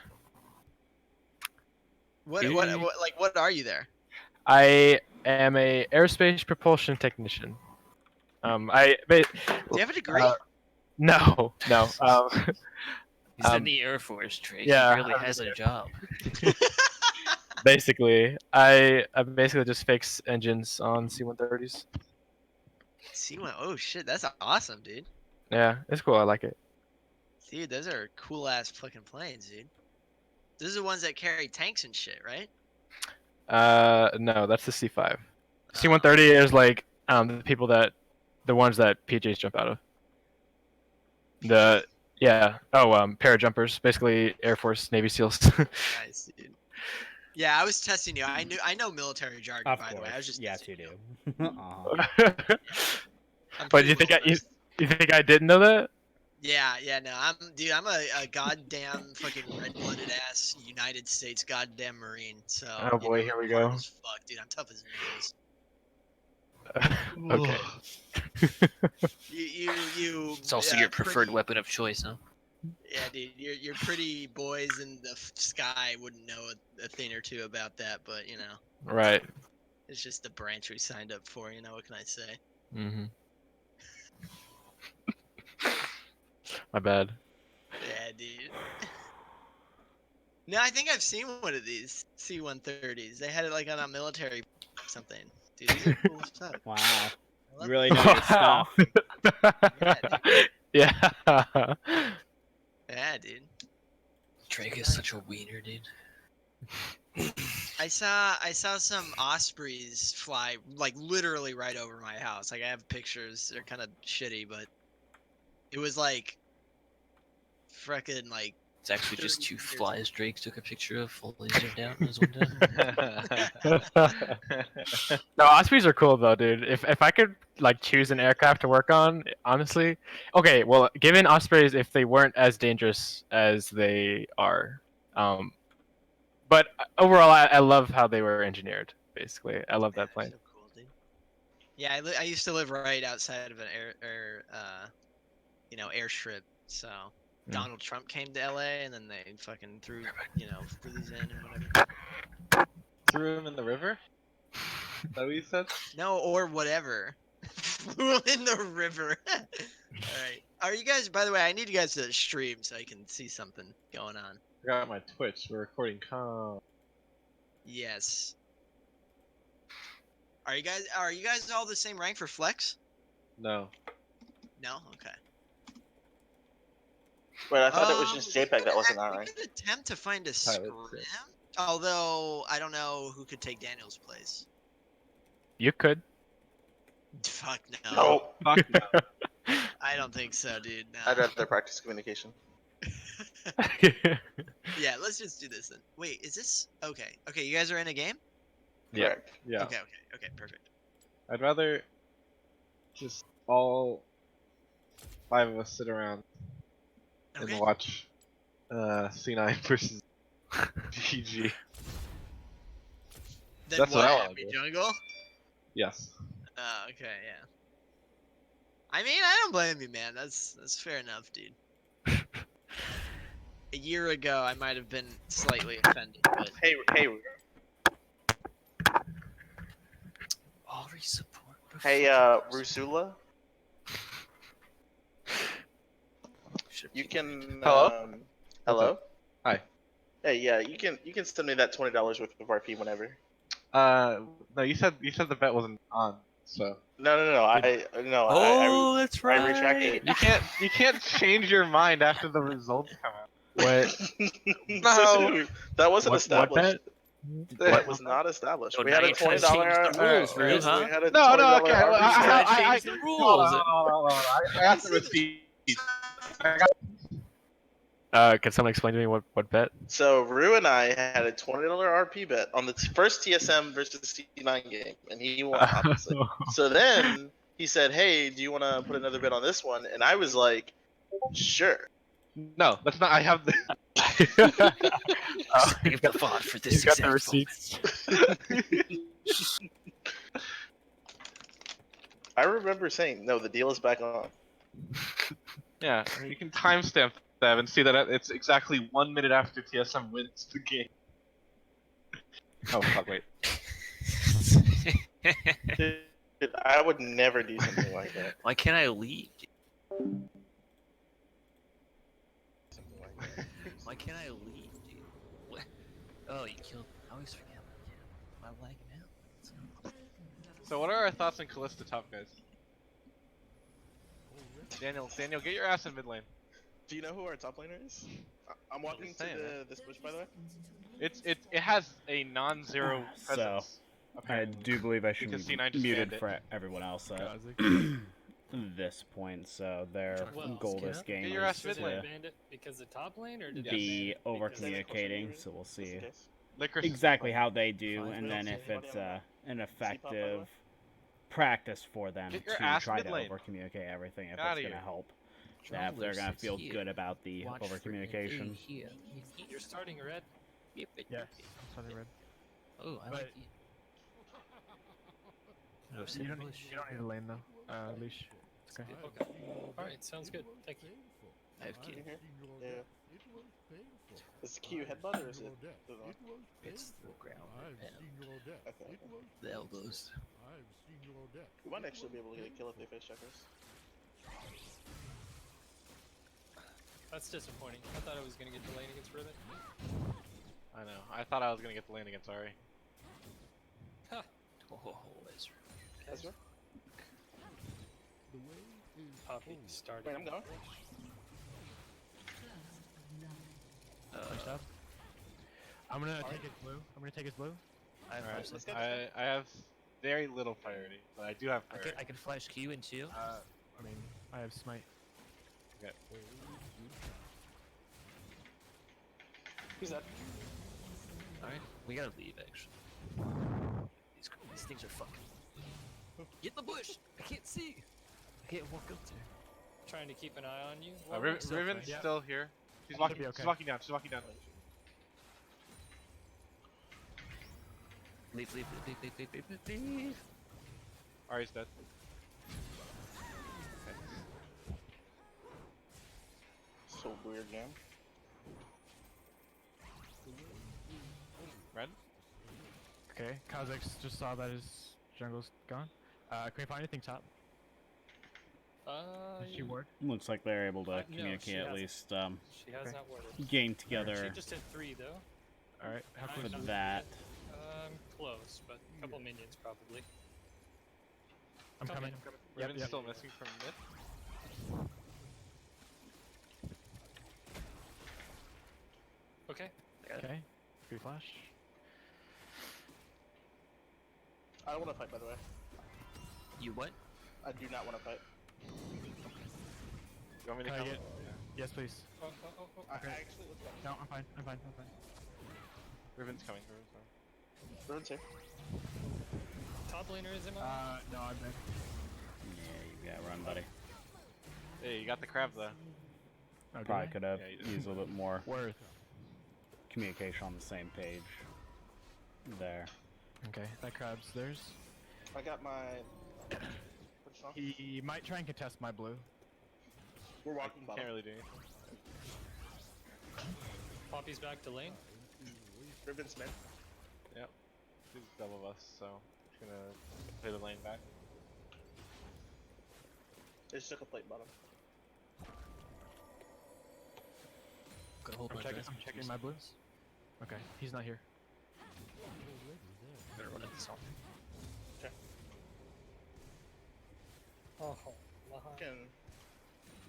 What are you there? I am a aerospace propulsion technician. Do you have a degree? No. He's in the Air Force, Drake. Yeah, He barely has a job. Basically, I basically just fix engines on C-130s. C1. Oh shit, that's awesome, dude. Yeah, it's cool. I like it. Dude, those are cool ass fucking planes, dude. Those are the ones that carry tanks and shit, right? No, that's the C5. C-130 is like the ones that PJs jump out of. Parajumpers, basically Air Force, Navy SEALs. Nice, dude. Yeah, I was testing you. I know military jargon, Of by course. the way. I was just Yes, testing you you. do. I'm But pretty you think well versed. you think I didn't know that? Yeah, no, I'm a goddamn fucking red-blooded ass United States goddamn Marine. So. Oh boy, here we hard go. as fuck, dude. I'm tough as nails. Okay. You. It's also your preferred weapon of choice, huh? Yeah, dude, your pretty boys in the sky wouldn't know a thing or two about that, but Right. it's just the branch we signed up for. What can I say? Mm-hmm. My bad. Yeah, dude. No, I think I've seen one of these C-130s. They had it like on a military something. Dude, these are cool stuff. Wow. I You love really them. know your stuff. Yeah. Yeah, dude. Drake is such a wiener, dude. I saw some ospreys fly like literally right over my house. Like I have pictures. They're kind of shitty, but it was like freaking like It's actually just two flies Drake took a picture of, full laser down in his window. No, Ospreys are cool though, dude. If I could like choose an aircraft to work on, honestly, okay. Well, given Ospreys, if they weren't as dangerous as they are, but overall, I love how they were engineered. Basically, I love that plane. So cool, dude. Yeah, I used to live right outside of an airstrip. So Donald Trump came to LA, and then they fucking threw these in and whatever. Threw him in the river? Is that what you said? No, or whatever. Flew in the river. Alright. Are you guys, by the way, I need you guys to stream so I can see something going on. I got my Twitch. We're recording Yes. Are you guys all the same rank for flex? No. No? Okay. Wait, I thought it was just We JPEG that wasn't could- on, we right? could attempt to find a Pilot, scrim. Although, I don't know who could take Daniel's place. You could. Fuck no. No, Fuck no. I don't think so, dude. No. I'd rather practice communication. Yeah, let's just do this then. Wait, is this... Okay. Okay, you guys are in a game? Yeah. Correct. Yeah. Okay, perfect. I'd rather just all 5 of us sit around Okay. and watch C9 versus GG. Then That's what I wanna Happy do. Jungle? Yes. Okay, yeah. I mean, I don't blame you, man. That's fair enough, dude. A year ago, I might have been slightly offended, but Hey, Always support. Rewsula. You can. Hello? Hello. Hi. Hey, yeah, you can send me that $20 worth of RP whenever. No, you said the bet wasn't on, so No. Oh, that's right. I retracted it. you can't change your mind after the results come out. What? No, that wasn't What established. bet? That was not established. So We now had a you kinda $20. changed the rules, Alright, huh? we had a No, $20 okay. RP I bet. changed the rules. I got the receipt. I got Can someone explain to me what bet? So Rue and I had a $20 RP bet on the first TSM versus C9 game, and he won obviously. So then he said, "Hey, do you want to put another bet on this one?" And I was like, "Sure." No, that's not. I have the. Save the VOD for this He's got the exact moment. receipts. I remember saying, "No, the deal is back on." Yeah, I mean, you can timestamp that and see that it's exactly 1 minute after TSM wins the game. Oh fuck! Wait. Dude, I would never do something like that. Why can't I leave? Why can't I leave, dude? What? Oh, you killed. I always forget. Am I lagging out? So what are our thoughts on Callista top, guys? Daniel, get your ass in mid lane. Do you know who our top laner is? I'm walking Just to saying, this bush, by the way. It has a non-zero So, presence. I apparently. do believe I should Because be C9 just muted banned it. for everyone else at this point, so their Well, goal yeah. this game Get your is ass mid to lane. Banned it because of top lane, or did be they over because- communicating, so we'll Just in see case. Licorice exactly how they do, Fine. and then if Anybody it's on that? an by the effective way? practice for them Get your to ass try mid to lane. over communicate everything, if Get outta it's gonna here. help. Yeah, if they're Travelers gonna is feel here. good about the Watch over for an communication. A here. You're starting red. Yep, Yeah. That's what I read. Oh, I like you. Oh, You don't need a lane though. Leash. It's okay. Okay. All right, sounds good. Thank you. I have key. Yeah. Is Q headbutt or is it? It's the ground and Okay. the elbows. We might actually be able to get a kill if they face checkers. That's disappointing. I thought I was gonna get the lane against Ribbon. I know. I thought I was gonna get the lane against Ari. Oh, Ezra. Ezra? Poppy started. Wait, I'm going. I'm gonna take his blue. I have Alright, flash let's get I have very little priority, but I do have priority. I can flash Q in two. I mean, I have smite. Okay. He's dead. Alright, we gotta leave actually. These things are fucking. Get in the bush! I can't see! I can't walk up there. Trying to keep an eye on you. Riven's Yeah. still here. She's Should walking. be okay. She's walking down. She's walking down. Leave. Ari's dead. So weird game. Red. Okay, Kha'Zix just saw that his jungle's gone. Can we find anything top? Did she ward? Looks like they're able to No, communicate she at hasn't. least. She has not worded. Game She together just hit 3 though. Alright, how Nice. close for is that. Close, but a couple minions probably. I'm Come coming. in. I'm coming. Riven's Yep. still missing from mid. Okay. Okay, free flash. I don't want to fight, by the way. You what? I do not want to fight. You want me to Can I come? get? Yes, please. Oh. I Okay. actually looked up. No, I'm fine. I'm fine. Riven's coming. Riven's coming. Ruin's here. Top laner is in my. No, I'm dead. Yeah, you got run, buddy. Hey, you got the crab though. Oh, did Probably I? could have Yeah, you did. used a little bit more Worth. communication on the same page. There. Okay, that crab's theirs. I got my. What's wrong? He might try and contest my blue. We're walking bottom. Can't really do anything. Poppy's back to lane. Riven's mid. Yep. He's double us, so just gonna play the lane back. They just took a plate bottom. Gotta hold I'm my checking. breath I'm for checking 2 my blue. seconds. Okay, he's not here. Better run at this on. Oh, Can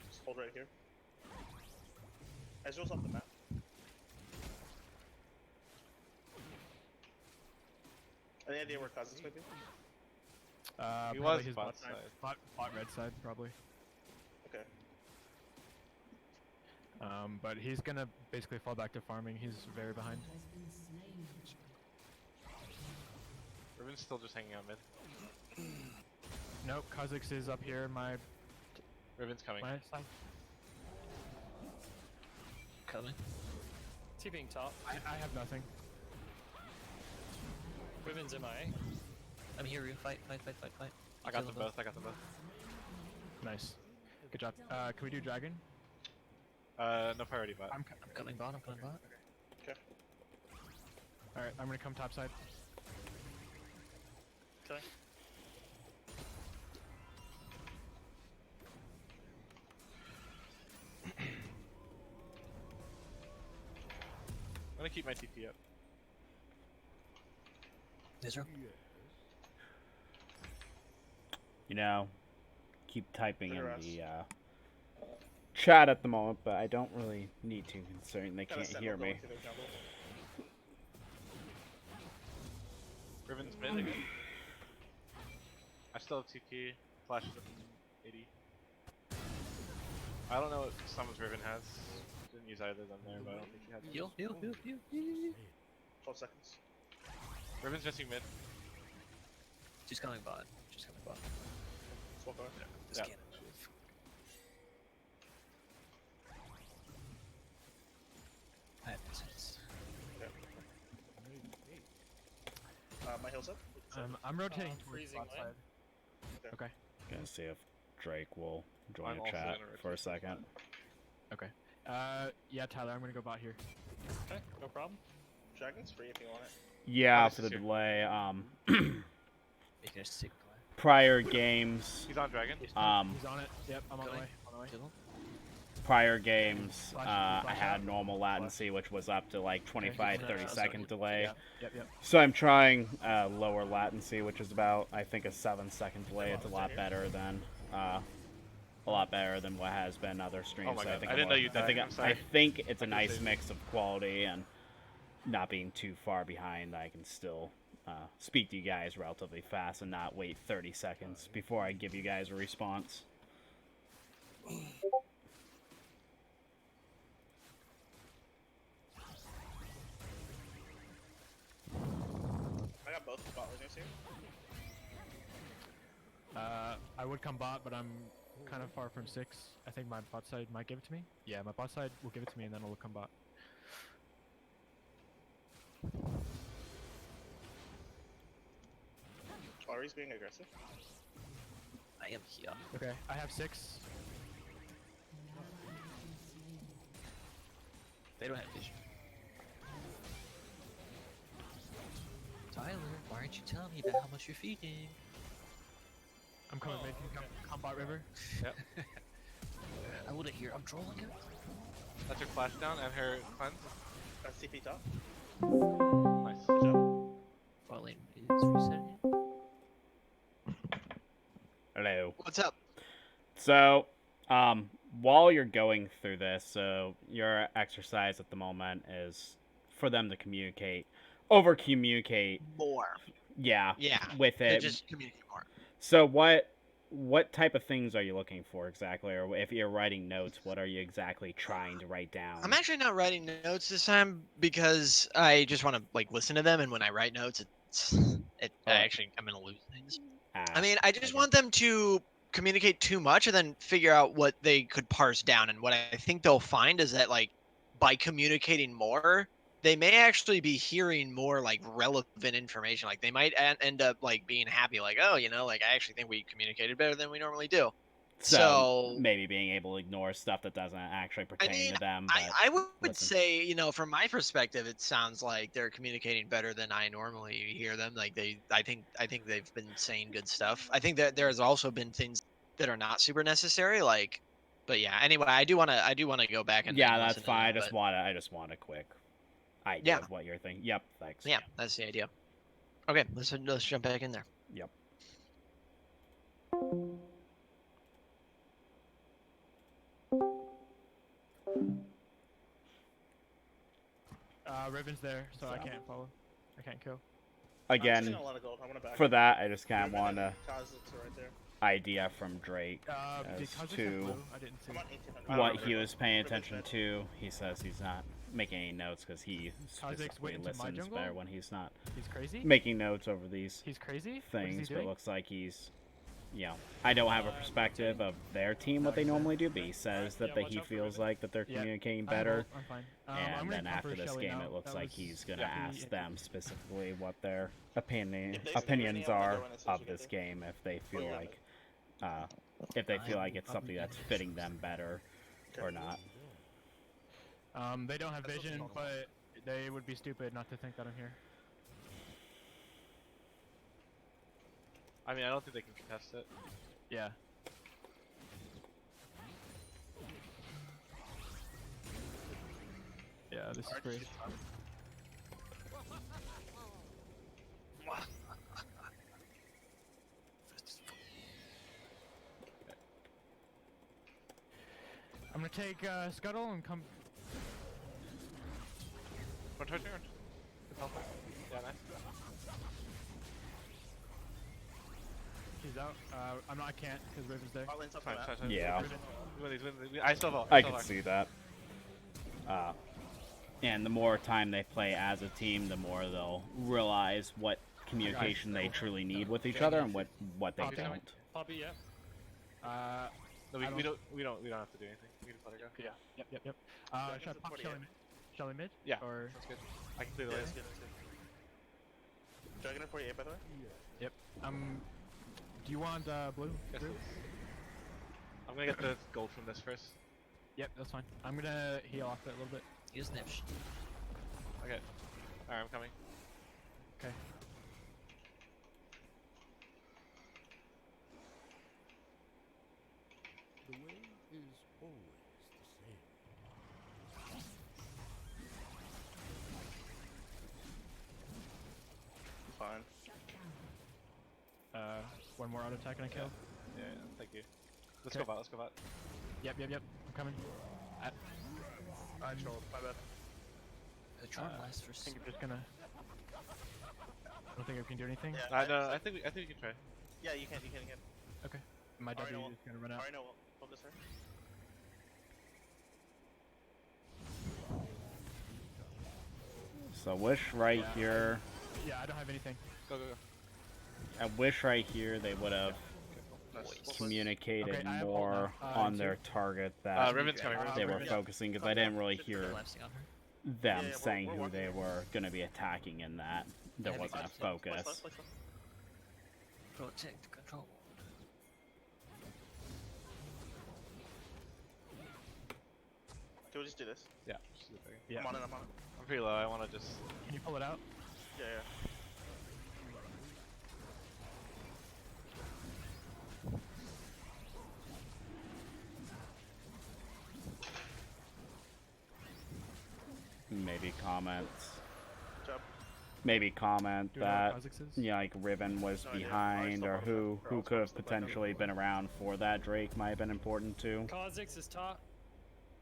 just hold right here. Ezreal's off the map. Any idea where Kha'Zix might be? He Probably was his bot bot side. side. Bot red side, probably. Okay. But he's gonna basically fall back to farming. He's very behind. Riven's still just hanging out mid. Nope, Kha'Zix is up here. My Riven's coming. side. Coming. TPing top. I have nothing. Riven's MIA. I'm here. Fight. I got Kill them them both. I got them both. Nice. Good job. Can we do dragon? No priority bot. I'm Coming bot. Okay. Alright, I'm gonna come top side. Okay. I'm gonna keep my TP up. Israel. You know, keep typing in Figure us. the chat at the moment, but I don't really need to, considering they Got a can't sentinel hear going me. through their jungle. Riven's mid again. I still have TP. Flash is up 80. I don't know what summons Riven has. Didn't use either of them there, but I don't think he had. Heal. 12 seconds. Riven's missing mid. She's coming bot. Let's walk on. This Yeah. cannon move. I have sense. My heal's up. I'm rotating towards freezing bot lane. side. Okay. Gonna see if Drake will join I'm the also chat in a for a rotation. second. Okay. Yeah, Tyler, I'm gonna go bot here. Okay, no problem. Dragon's free if you want it. Yeah, this for the is your- delay. You can just take the play. Prior games, He's on dragon. He's on it. Yep, I'm on the Going. way. Kill him. prior games, Flash- I flash had out. normal latency, which was up to like 25, Okay. 30 Sorry. second delay. Yep. So I'm trying lower latency, which is about, I think, a 7-second delay. It's a lot better than what has been other streams. Oh my So God, I think I didn't know you I think died. I'm sorry. I think it's a I could've nice saved mix of quality and not being too far behind. I can still speak to you guys relatively fast and not wait 30 seconds before I give you guys a response. here? I would come bot, but I'm kind of far from 6. I think my bot side might give it to me. Yeah, my bot side will give it to me, and then I'll come bot. Ari's being aggressive. I am here. Okay, I have 6. They don't have vision. Tyler, why aren't you telling me about how much you're feeding? I'm coming mid. Can you come bot river? Yep. I wouldn't hear. I'm trolling him. That's her flash down and her cleanse. That's TP top. Nice. Good job. Bot lane is resetting. Hello. What's up? So, while you're going through this, so your exercise at the moment is for them to communicate, over communicate. More. Yeah. Yeah. With They it. just communicate more. So what type of things are you looking for exactly, or if you're writing notes, what are you exactly trying to write down? I'm actually not writing notes this time because I just want to like listen to them, and when I write notes, I'm gonna lose things. I mean, I just want them to communicate too much and then figure out what they could parse down. And what I think they'll find is that like by communicating more, they may actually be hearing more like relevant information. Like they might end up like being happy, like, oh, like I actually think we communicated better than we normally do. So maybe being able to ignore stuff that doesn't actually pertain to them. But I would listen. say, from my perspective, it sounds like they're communicating better than I normally hear them. Like I think they've been saying good stuff. I think that there's also been things that are not super necessary. Like, but yeah. Anyway, I do want to go back and Yeah, and that's listen to fine. them, I just want a quick idea of what you're thinking. Yep, thanks. Yeah, that's the idea. Okay, let's jump back in there. Yep. Riven's there, so I can't follow. I can't kill. Again, I'm seeing a lot of gold. I'm gonna back for up. that, I just kind of Riven want and a Kha'Zix are right there. idea from Drake Did as Kha'Zix have to blue? I didn't see. I'm on 1800. what he was paying attention to. He says he's not making any notes because he specifically went into my listens jungle? better when he's not He's crazy. making notes over these He's crazy. What is he things, but doing? it looks like he's, I don't have a perspective of their team, what they normally do, but he says that he feels like that they're communicating better. I'm fine. And then after this game, it looks like he's going to ask them specifically what their opinions are of this game, if they feel like it's something that's fitting them better or not. They don't have vision, but they would be stupid not to think that I'm here. I mean, I don't think they can contest it. Yeah. Yeah, this is great. I'm gonna take Scuttle and come. One charge, orange. Yeah, nice. He's out. I can't because Riven's there. Bot lane's up Fine, for fine, that. fine. Yeah. Win these. I still vote. I can see that. And the more time they play as a team, the more they'll realize what communication they truly need with each other and what they don't. Poppy, yeah. No, we don't have to do anything. We can just let her go. Yeah. Yep. Should I it's pop 48. Shelly mid? Shelly mid? Yeah. Or That's good. I can clear the Yeah, lane. that's good. Dragon at 48, by the way. yep. Do you want blue? Yes, Blue? I'm gonna get the gold from this first. Yep, that's fine. I'm gonna heal off it a little bit. He is Nipsh. Okay. Alright, I'm coming. Okay. The way is always the same. Fine. One more auto attack and I kill. Yeah, thank you. Let's Okay. go bot, let's go bot. Yep. I'm coming. I trolled. My bad. The charm lasts for I think I'm just gonna. I don't think I can do anything. Yeah, No, I think we can try. Yeah, you can. Okay. My Alright, W no, is gonna run out. Alright, no, focus her. So Wish right here. Yeah, I don't have anything. Go. I wish right here they would have communicated Okay, I have ult more now. on Two. their target that Ribbon's coming. they were Ribbon's focusing, because I didn't really hear Collapsing on her. them Yeah, saying we're who walking they here. were going to be attacking in that. There Yeah, wasn't a because- focus. Protect control. Can we just do this? Yeah. Yeah. I'm on it. I'm on it. I'm pretty low. I want to just. Can you pull it out? Yeah, yeah. Maybe comment. Job. Maybe comment Do you know what that Kha'Zix is? yeah, like Riven was No idea. behind, I or still who don't know. could have potentially been around for that Drake might have been important too. Kha'Zix is top.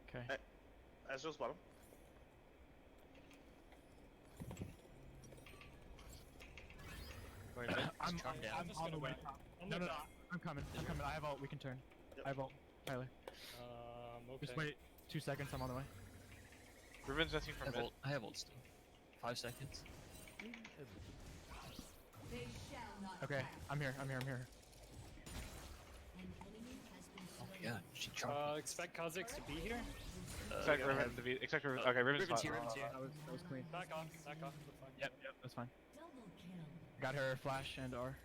Okay. Azrael's bottom. I'm calm down. I'm on the way. On No, the no, no. dot. I'm coming. I'm coming. I have ult. We can turn. Yep. I have ult. Tyler. Okay. Just wait 2 seconds. I'm on the way. Ribbon's missing I from have mid. ult. I have ult still. 5 seconds. Okay. I'm here. I'm here. I'm here. Oh my god, she charged me. Expect Kha'Zix to be here. Expect Ribbon to be. Expect Ribbon. Okay, Ribbon's Ribbon's fine. here. Ribbon's here. That was clean. Back off. Back off. We're fine. Yep. Yep. That's fine. Got her flash and R.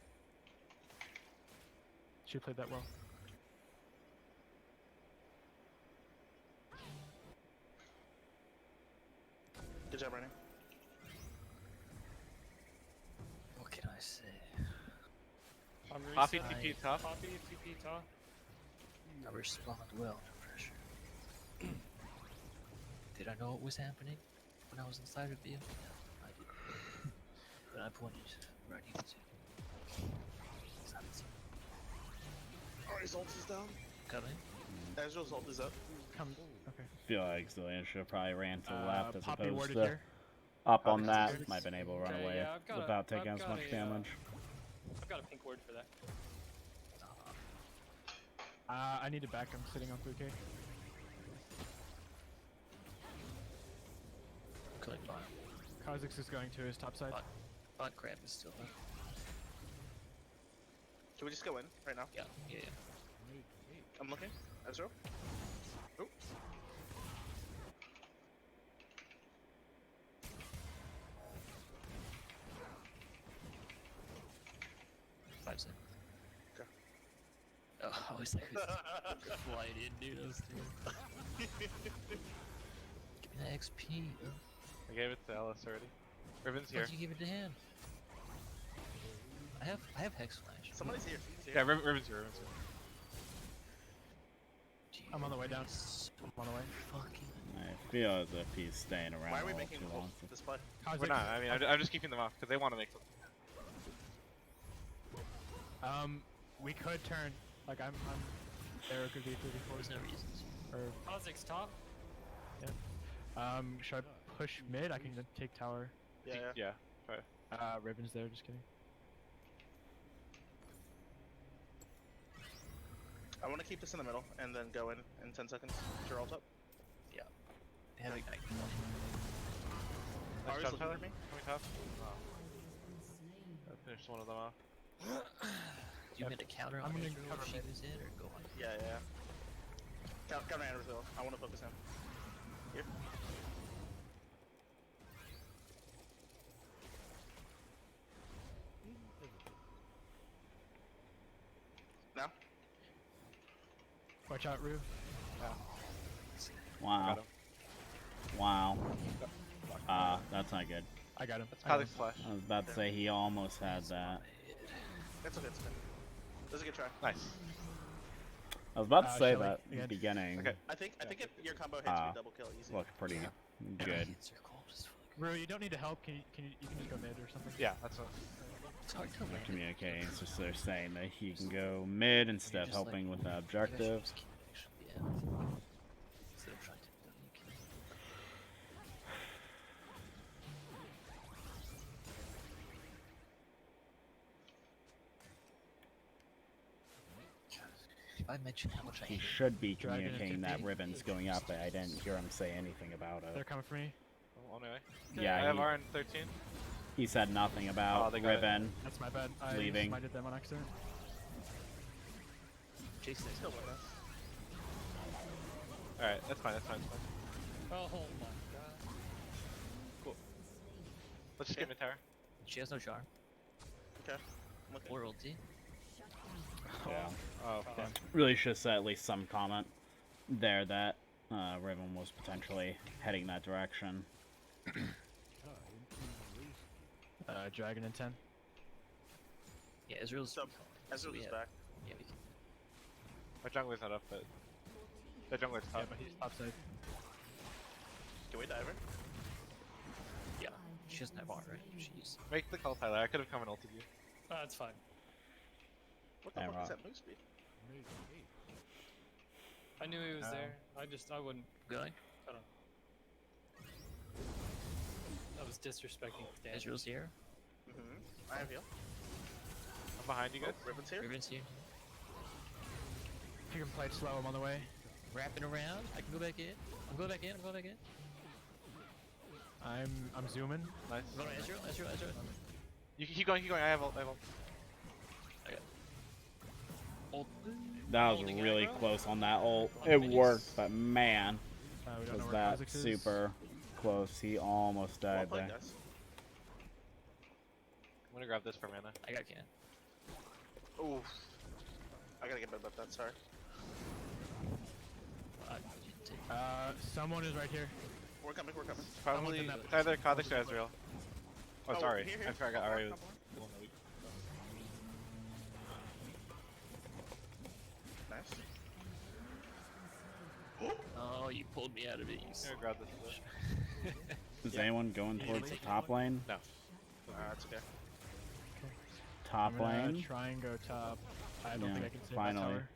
She played that well. Good job, Rainey. What can I say? I'm Poppy reset. TP top. Poppy TP top. I respond well to pressure. Did I know what was happening when I was inside of you? No, I didn't. But I pointed where I needed to. Alright, ult is down. Coming. Azrael's ult is up. Come. Okay. Feel like Zillion should have probably ran to the left as Poppy opposed warded to here. up on Kha'Zix that. is- Might have been able to run Okay, away yeah, I've got a- without taking I've as got much a, damage. I've got a pink word for that. I need to back. I'm sitting on 3K. Coming bottom. Kha'Zix is going to his top side. Bot crab is still up. Can we just go in right now? Yeah, yeah, yeah. I'm looking. Azrael. Oh. 5 seconds. Okay. Oh, I was like, flying in, dude. I was Give me that XP. I gave it to Ellis already. Ribbon's here. Why'd you give it to him? I have Hex Flash. Somebody's here. Yeah, Ribbon's here. Ribbon's here. I'm on the way down. I'm on the way. Fucking. I feel as if he's staying around Why are we a little making too long. this play? We're not. I mean, I'm just keeping them off because they want to make something. We could turn. Like I'm there could be 34. There's no reasons. Or Kha'Zix top. should I push mid? I can take tower. Yeah, yeah. Yeah. Ribbon's there. Just kidding. I want to keep this in the middle and then go in 10 seconds. You're all up. They have Ignite. Nice Ours job, looking Tyler. for me? Coming top. Oh. I finished one of them off. Do you mean to counter on I'm gonna Andrew cover if she mid. was in, or go on? Yeah, yeah. Counter Andersville. I want to focus him. Here. Now? Watch out, Rue. Wow. Got him. Wow. That's not good. I got him. That's I got Kha'Zix him. flash. I was about to say he almost had that. That's okay, it's okay. That's a good try. Nice. I was about to say Shelly, that again. beginning Okay. I think if your combo hits, we double kill easy. looked pretty good. Rue, you don't need to help. You can just go mid or something. Yeah, that's what. It's hard to They're land. communicating, it's just they're saying that he can go mid instead of helping with the objective. Instead of trying to If I mention how much I He hate should be Dragon at communicating that 50. Ribbon's going up, but I didn't hear him say anything about They're it. coming for me. Oh, anyway. Yeah, I have he- R in 13. He said nothing about they got it. Riven. That's my bad. I Leaving. smited them on accident. Jason is Still with us. Alright, that's fine, that's fine, that's fine. Oh my god. Cool. Let's just get mid tower. She has no charm Okay. I'm looking. or ulti. Yeah. Oh, damn. Really should have said at least some comment there that Riven was potentially heading that direction. Dragon in 10. Yeah, Israel's. So, calling, Ezreal we is have- back. Yeah, we can. My jungler's not up, but the jungler's Yeah, top. but he's top side. Can we dive her? Yeah, she doesn't have R, right? She's. Make the call, Tyler. I could have come and ulted you. That's fine. What the Damn fuck right. is that move speed? I knew he was there. I wouldn't. Going. I don't. That was disrespecting Dan. Israel's here. Mm-hmm. I have heal. I'm behind you guys. Oh, Riven's here. Riven's here. If you can play it slow, I'm on the way. Wrapping around. I can go back in. I'm going back in. I'm going back in. I'm zooming. Nice. I'm going to Ezreal. Ezreal. You can keep going, keep going. I have ult, I have ult. I got. Ult. That was Holding really aggro. close on that ult. On It minis. worked, but man, We don't know was where that Kha'Zix is. super close. He almost Well died played, there. guys. I'm gonna grab this for mana. I got can. Ooh. I gotta get better about that, sorry. You take. Someone is right here. We're coming, we're coming. Probably that- it's either Kha'Zix or Ezreal. Oh, Oh, sorry. here, here. I forgot. I already was. Come Nice. Oh, you pulled me out of it. You I'm gonna grab this. Is anyone going towards the top lane? No. It's okay. Top I'm gonna lane? try and go top. I don't Yeah, think I can save finally. that tower.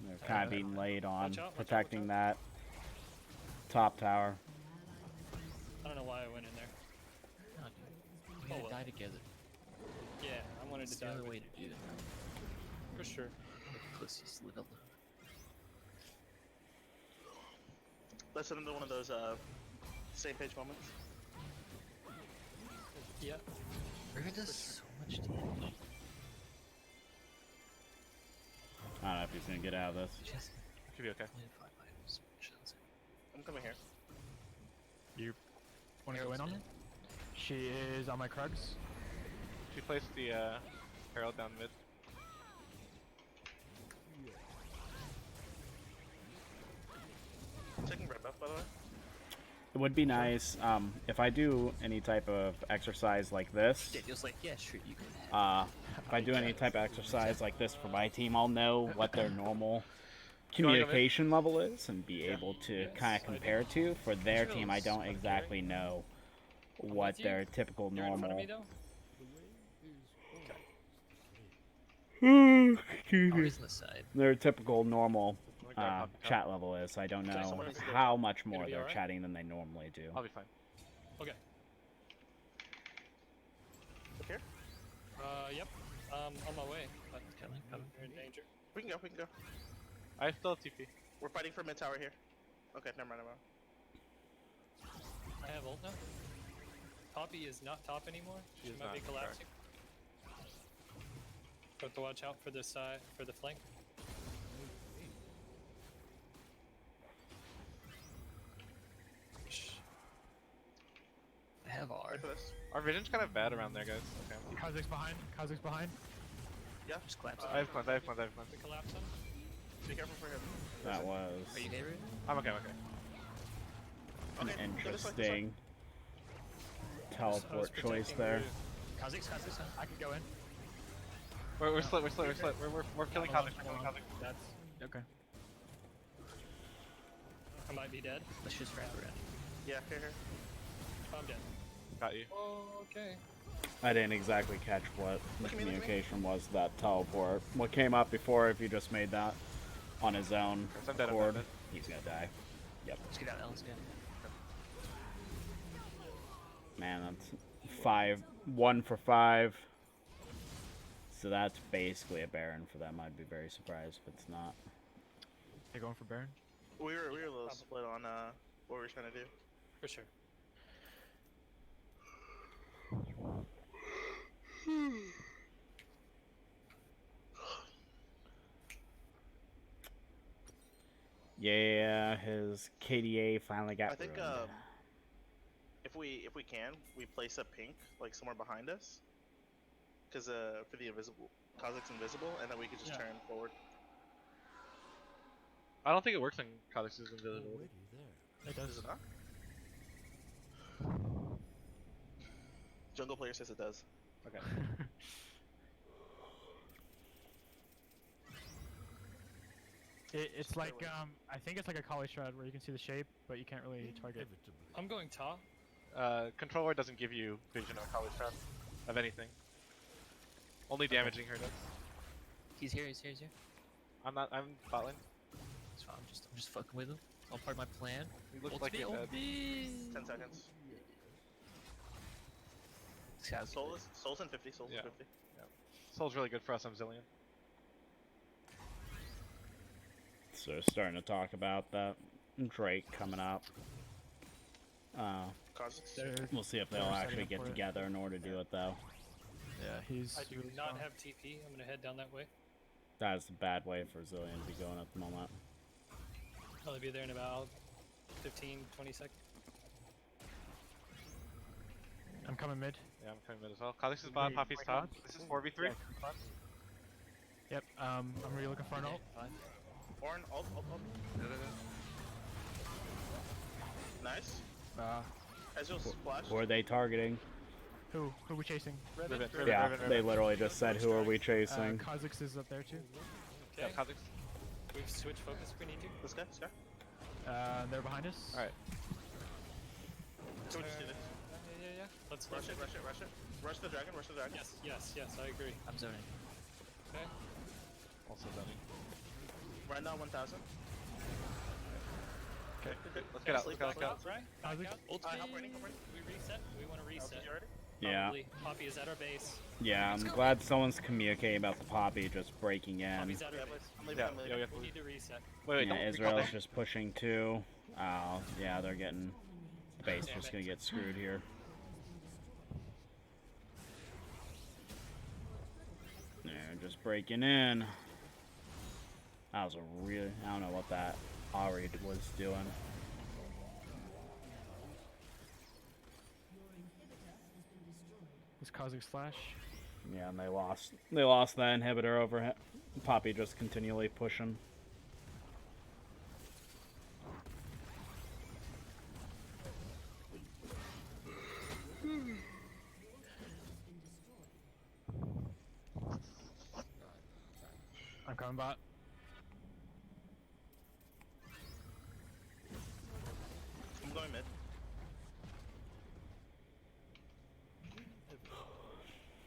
They're kind of being laid on, Watch out, protecting that top tower. I don't know why I went in there. No, dude. We Oh, gotta well. die together. Yeah, I wanted It's to the die only with way to do it. for sure. Like pussies live alone. Let's send into one of those same page moments. Yeah. Riven does so much damage. I don't know if he's gonna get out of this. Just Should be okay. 25 items. Chills. I'm coming here. You want to go in on her? She is on my Krugs. She placed the Herald down mid. Taking red buff, by the way. It would be nice if I do any type of exercise like this. Daniel's like, yeah, sure, you can have If I do any type of exercise like this for my team, I'll know what their normal wanna go communication level is and be able to kind of compare to. For their team, I don't exactly know what with you. their typical You're in front of me normal. though. always on the side. Their typical normal I'm gonna grab top. chat level is. I don't know someone needs to go how top. much more be they're alright? chatting than they normally do. I'll be fine. Okay. Look here. Yep. On my way. But Coming. you're in danger. We can go, we can go. I still have TP. We're fighting for mid tower here. Okay, never mind, never mind. I have ult now. Poppy is not top anymore. She She is might be not, collapsing. Have to watch out for the side, for the flank. I have R. Wait for this. Our vision's kind of bad around there, guys. Okay. Kha'Zix behind. Kha'Zix behind. Just collapse. I have cleanse, I have cleanse, I have cleanse. We collapse him. Be careful for him. That was Are you okay, Riven? I'm okay, I'm okay. an Okay, go this way, interesting teleport choice there. Kha'Zix. I can go in. We're split, we're split, we're split. We're killing Kha'Zix, we're killing Kha'Zix. That's okay. I might be dead. Let's just wrap around. Yeah, here. I'm dead. Got you. Oh, okay. I didn't exactly catch what the Look at me, look at me. communication was that teleport. What came up before if you just made that on his own Yes, I'm dead, I'm accord, dead. he's gonna die. Yep. Let's get out, Ellis. Get Man, that's 1 for 5. So that's basically a Baron for them. I'd be very surprised if it's not. They going for Baron? We were a little split on what we were trying to do. For sure. Yeah, his KDA finally got I think ruined. if we can, we place a pink like somewhere behind us, because for the invisible, Kazakh's invisible, and then we could just turn forward. I don't think it works on Kazakh's invisibility. Already there. It does. Does it not? Jungle player says it does. Okay. It's like I think it's like a collie shroud where you can see the shape, but you can't really target. Inevitably. I'm going top. Controller doesn't give you vision of college shot of anything. Only damaging her does. He's here. He's here. He's here. I'm not. I'm bot lane. So I'm just fucking with him. It's all part of my plan. He looks like he's dead. 10 seconds. Sounds good. Soul's in 50. Soul's in Yeah. 50. Soul's really good for us on Zillion. So starting to talk about that Drake coming up. Kazakh's. We'll see if they'll actually get together in order to do it though. Yeah, he's. I do really not strong. have TP. I'm gonna head down that way. That is a bad way for Zillion to be going at the moment. I'll be there in about 15, 20 seconds. I'm coming mid. Yeah, I'm coming mid as well. Kha'Zix is bot, Poppy's top. This is 4v3. Yep. I'm really looking for an ult. Orn, ult. Nice. Ezreal's splash. Who are they targeting? Who we chasing? Riven. Yeah, they literally just said, "Who are we chasing?" Kha'Zix is up there too. Okay. Yeah, Kha'Zix. We've switched focus if we need to. This guy. They're behind us. Alright. So we just do this. Yeah. Let's Rush it. Rush the dragon. Yes, I agree. I'm zoning. Okay. Also zoning. Right now 1000. Okay. Let's get out. Let's go. Right? Kha'Zix. Back out. Hop running. We reset. We want to reset. You ready? Yeah, Probably. Poppy is at our base. yeah. I'm glad someone's communicating about the Poppy just breaking in. Poppy's at our Yeah, base. I'm leaving. Yeah. We need to reset. Wait, Yeah, don't Israel's just pushing too. Oh, yeah, they're getting. The base Damn just it. gonna get screwed here. They're just breaking in. That was a really. I don't know what that Ari was doing. This Kha'Zix flash. Yeah, and they lost. They lost that inhibitor over him. Poppy just continually pushing. I'm coming bot. I'm going mid.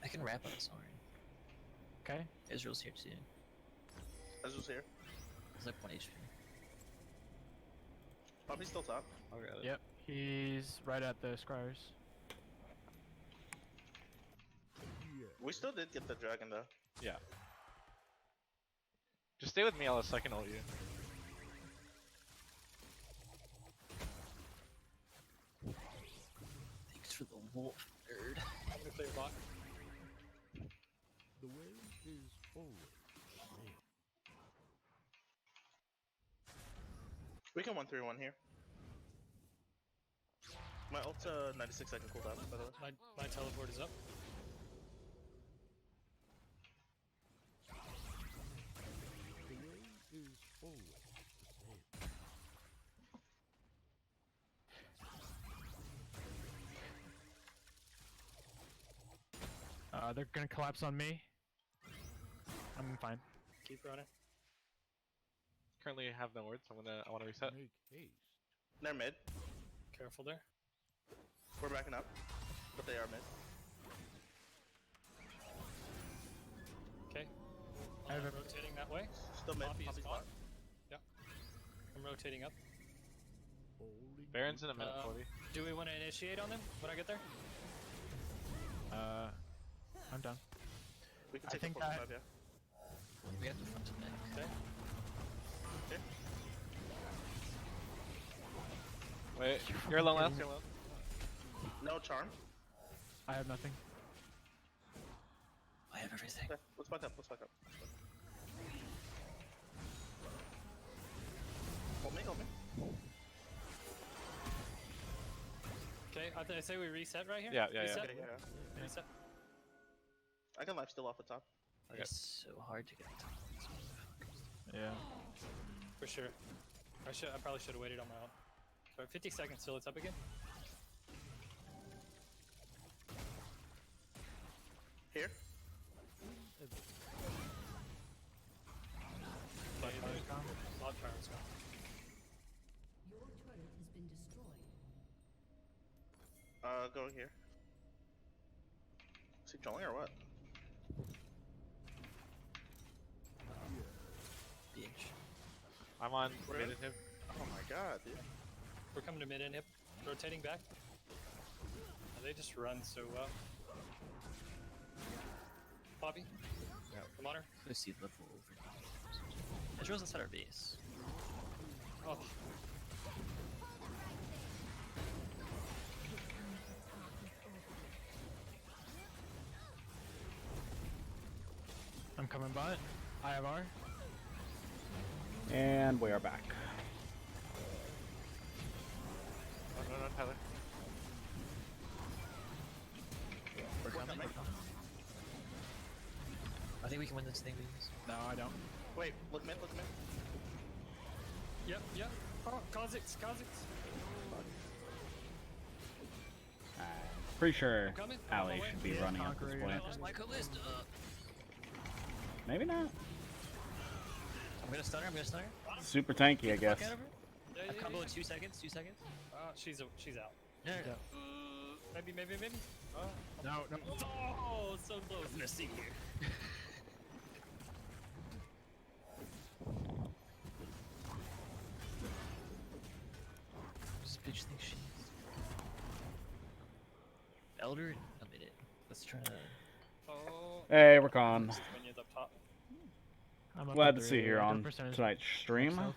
I can wrap on Sorry. Okay. Israel's here too. Ezreal's here. He's like 1 HP. Poppy's still top. Okay. Yep. He's right at the scryers. We still did get the dragon though. Yeah. Just stay with me, Ellis. I can ult you. Thanks for the wolf, nerd. I'm gonna clear bot. The way is always the same. We can 1-3-1 here. My ult's 96 second cooldown, by the way. My teleport is up. The way is always the same. They're gonna collapse on me. I'm fine. Keep running. Currently have no words. I want to reset. Make haste. They're mid. Careful there. We're backing up, but they are mid. Okay. I have a- Rotating that way. Still mid. Poppy is Poppy's bot. bot. Yep. I'm rotating up. Only Baron's in a minute, Uh, 40. Do we want to initiate on them when I get there? I'm done. We can I take the think 45, yeah. We have the front to back. Okay. Okay. Wait, you're alone, Ellis. You're alone. No charm. I have nothing. everything. Okay, let's back up. Let's back up. Hold me, hold me. Okay, I say we reset right here. Yeah, yeah, reset? Okay, yeah. Reset. I can life steal off the top. Okay. It's so hard to get to. Yeah. For sure. I probably should have waited on my own. So 50 seconds till it's up again. Here. Log Tower's gone. Your turret has been destroyed. Go here. Is he trolling or what? Bitch. I'm on Where? mid and him. Oh my god, dude. We're coming to mid and hip. Rotating back. Oh, they just run so well. Poppy. Yeah. Come on her. Pussy level over. Ezreal's inside our base. Oh. I'm coming bot. I have R. And we are back. No, Tyler. We're coming. I think we can win this thing, please. No, I don't. Wait, look mid, look mid. Yep, yep. Oh, Kha'Zix. Pretty sure Coming. Ali should be running at this point. I lost my Callista. Maybe not. I'm gonna stun her. Super tanky, I guess. Fuck out of her. Yeah, A combo in 2 seconds. 2 seconds. She's out. No. Maybe. Oh. No. Oh, so close. I'm gonna see here. This bitch thinks she's Elder in a minute. Let's try to. Oh. Hey, we're gone. Minions up top. I'm up Glad at to see 3. you here Their on percentage tonight's stream. myself.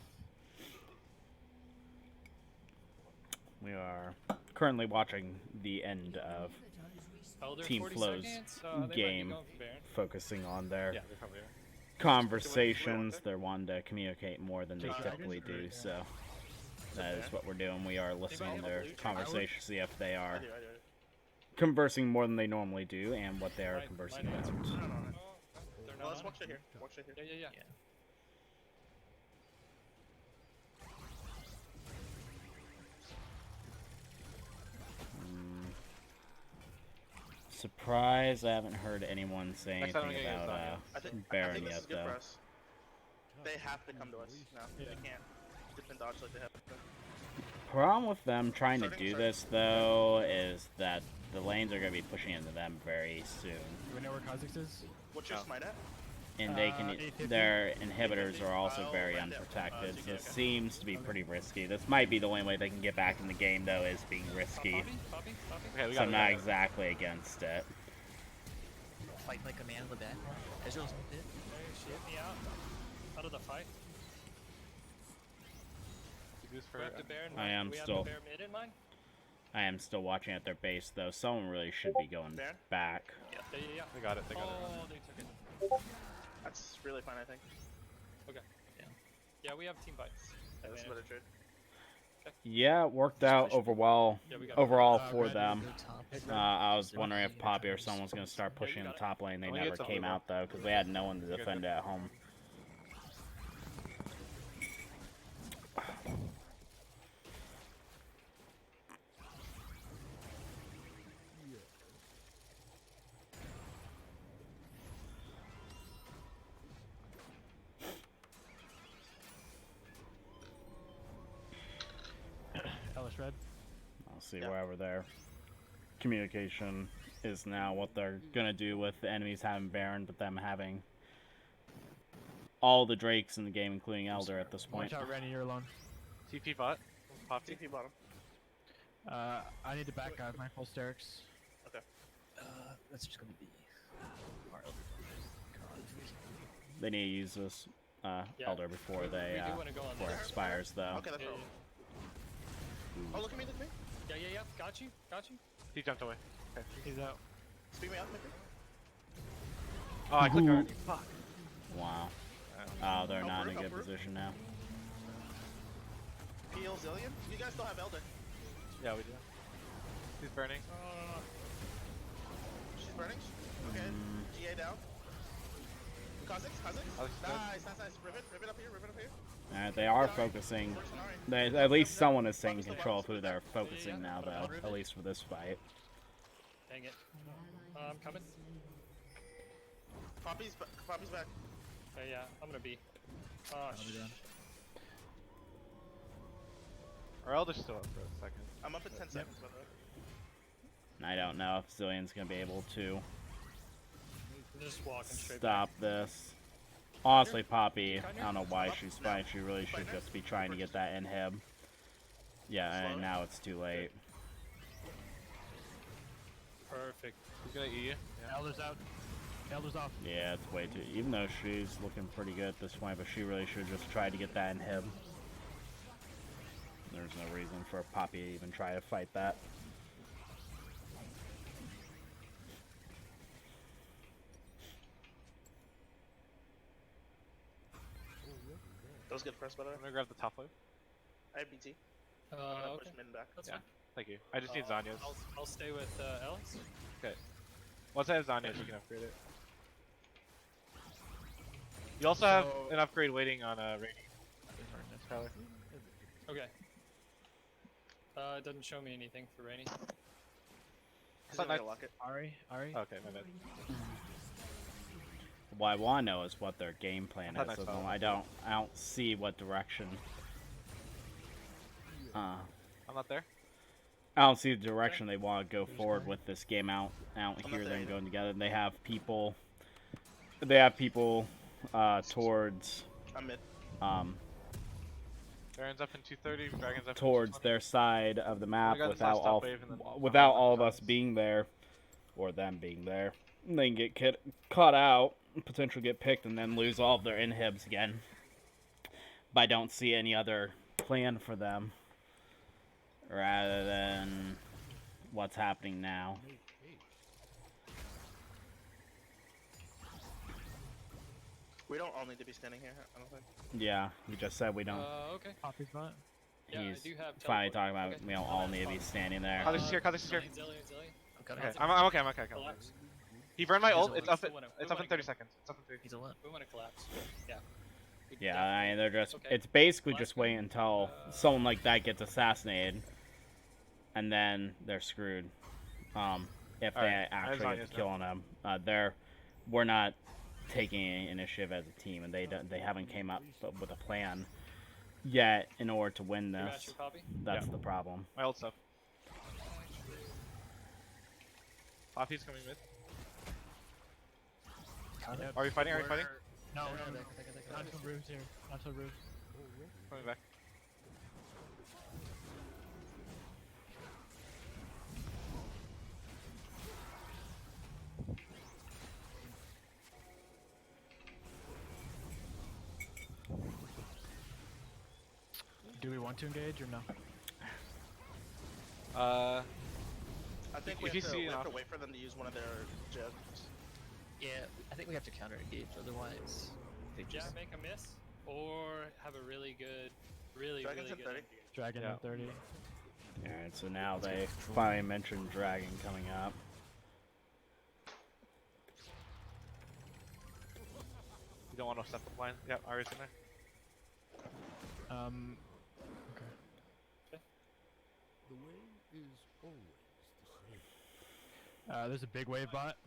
We are currently watching the end of Elder, Team 40 Flow's seconds. They might be game, going for Baron. focusing on their Yeah, they probably are. conversations. They're wanting to communicate more than they Take typically seconds, or- do, so that is what we're doing. We are listening to their conversations, see if they I are do. conversing more than they normally do and what they are Mine- conversing mine about. answers. No. Oh, they're Well, not let's on watch it. it here. Watch it here. Yeah. Yeah. Surprise! I haven't heard anyone say Next time I'm anything gonna get about I think Baron this yet, is good for though. us. They have to come to us now. Yeah. They can't dip and dodge like they have to. Problem with them trying to Starting, do starting. this though is that the lanes are going to be pushing into them very soon, Do we know where Kha'Zix is? What's your smite at? and they can 850. their inhibitors are also Oh, very right there. unprotected. So okay. it seems to be pretty risky. This might be the only way they can get back in the game though, is being risky. Poppy. Okay, we So got I'm it. not exactly against it. Fight like a man in the back. Ezreal's mid. Hey, she hit me out of the fight. Use for, We have the Baron. I am we still- have the Baron mid in mind. I am still watching at their base though. Someone really should be going Baron? back. Yeah. They got it. They got it. Oh, they took it. That's really fine, I think. Yeah, we have team fights. Yeah, this is better trade. Yeah, it worked out overall Yeah, we got overall it. for Red them. Go top. I was wondering if Poppy or someone was going to start pushing the top lane. They Let me never get some came over. out though because they had no one to defend at home. Ellis red. I'll see Yeah. wherever their communication is now, what they're gonna do with the enemies having Baron, but them having all the Drakes in the game, including Elder at this point. Watch out, Rainey, you're alone. TP bot. Poppy. TP bottom. I need to back. I have my full sterics. That's just gonna be. Our Elder. God. They need to use this Yeah. Elder before they We do want to go on before it there. expires though. Okay, that's Yeah, wrong. Oh, look at me, look at me. yeah. Got you. He jumped away. He's out. Speak me out, maybe. Oh, I clicked already. Fuck. Wow. Oh, they're not in a good position now. Peel Zillion? You guys still have Elder. Yeah, we do. He's burning. She's burning. Okay. GA down. Kha'Zix. Nice. Rivet up here. Alright, they are focusing. At least someone is taking control of who they're focusing now, though. At least for this fight. Dang it. I'm coming. Poppy's back. Yeah, I'm gonna be. Oh, Our Elder's still up for a second. I'm up at 10 seconds, by the way. I don't know if Zillion's gonna be able to just walking straight stop this. Honestly, Poppy, I don't know why she's fighting. She really should just be trying to get that inhib. Yeah, and now it's too late. Perfect. He's gonna E you. Yeah. Elder's out. Elder's off. Yeah, it's way too. Even though she's looking pretty good at this point, but she really should just try to get that inhib. There's no reason for Poppy to even try to fight that. That was good press, by the way. I'm gonna grab the top wave. I have BT. I'm gonna push Okay. mid and back. That's Yeah. fine. Thank you. I just need Zanya's. I'll stay with Ellis. Okay. Once I have Zanya's, you can upgrade it. You also have an upgrade waiting on Rainey. Tyler. Okay. It doesn't show me anything for Rainey. He's not gonna nice. lock it. Ari. Okay, my bad. What I want to know is what their game plan Not is. nice So follow. I don't see what direction. I'm not there. I don't see the direction they want to go forward with this game. Out not here, there them either. going together. They have people. They have people towards I'm mid. Baron's up in 230. Dragon's up towards in 220. their side of the map got this without last all top wave and then without some all of other us shots. being there, or them being there. They can get caught out, potentially get picked, and then lose all of their inhibs again. But I don't see any other plan for them, rather than what's happening now. We don't all need to be standing here, I don't think. Yeah, we just said we don't. Okay. Poppy's bot. Yeah, I He's do have finally teleport. talking about Okay. we don't all need to be standing there. Kha'Zix is here. Kha'Zix is here. Zillion. Okay, I'm okay. I'm okay. Collapse. He burned my He's ult. a It's one. up. It's up in 30 seconds. It's up in 30. He's a what? We want to collapse. Yeah. We Yeah, definitely- I mean, they're just, Okay. it's basically Last just one. waiting until someone like that gets assassinated, and then they're screwed. If they Alright, actually Zanya's end up killing them. We're not taking any initiative as a team, and they haven't came up with a plan yet in order to win You match this. your Poppy? That's the problem. My ult's up. Poppy's coming mid. Yep. Are we fighting? Are we fighting? No, not until Rue's here. Not until Rue. Coming back. Do we want to engage or no? Uh, I think If we you have, to, see we an have to op- wait for them to use one of their jets. Yeah, I think we have to counter engage. Otherwise, they Yeah, just make a miss, or have a really good, really Dragon's good in 30. engage. Dragon Yeah. at 30. Alright, so now they finally mentioned Dragon coming up. you don't want to step the line. Yeah, Ari's in there. Okay. The way is always the same. There's a big wave bot.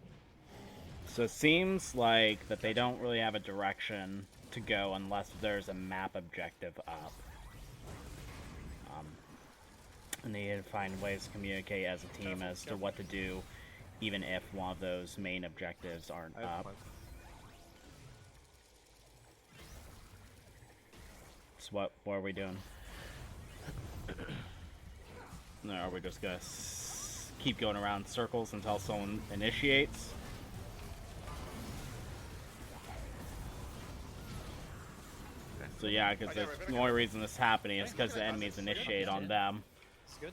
So it seems like that they don't really have a direction to go unless there's a map objective up. And they need to find ways to communicate as a team as to what to do, even if one of those main objectives aren't I have up. plans. So what are we doing? No, are we just gonna keep going around in circles until someone initiates? So yeah, because the only reason this is happening is because the enemies initiate on them. It's good.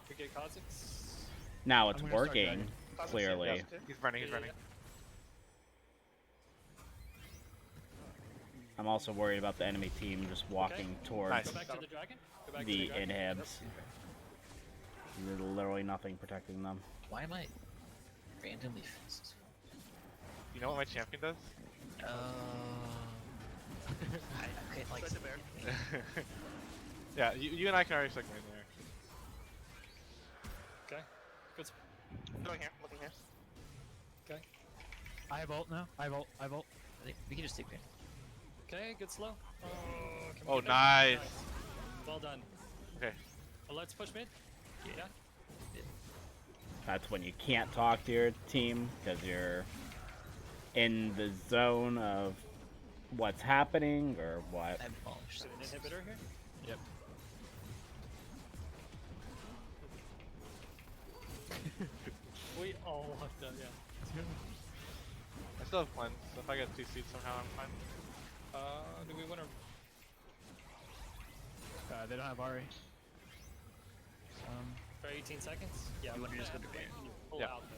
We get Kha'Zix. Now it's I'm gonna start working, dragging. Kha'Zix, clearly. yeah. He's running. He's running. I'm also worried about the enemy team just walking towards Nice. Go back to the dragon. Go back to the dragon. inhibs. There's literally nothing protecting them. Why am I randomly fast? You know what my champion does? I can't like. Yeah, you and I can already stick right there. Okay. Good. Going here, looking here. Okay. I have ult now. I have ult. I think we can just take Rand. Okay. Good slow. Oh, can we Oh, get back? nice. Well done. Okay. Let's push mid. Yeah. That's when you can't talk to your team because you're in the zone of what's happening or what. I have abolished. An inhibitor here. Yep. We all locked up. Yeah. I still have cleanse, so if I get 2 seeds somehow, I'm fine. Do we want to? They don't have Ari. For 18 seconds? Yeah, You we wanna just can go to Baron? pull Yeah. out though.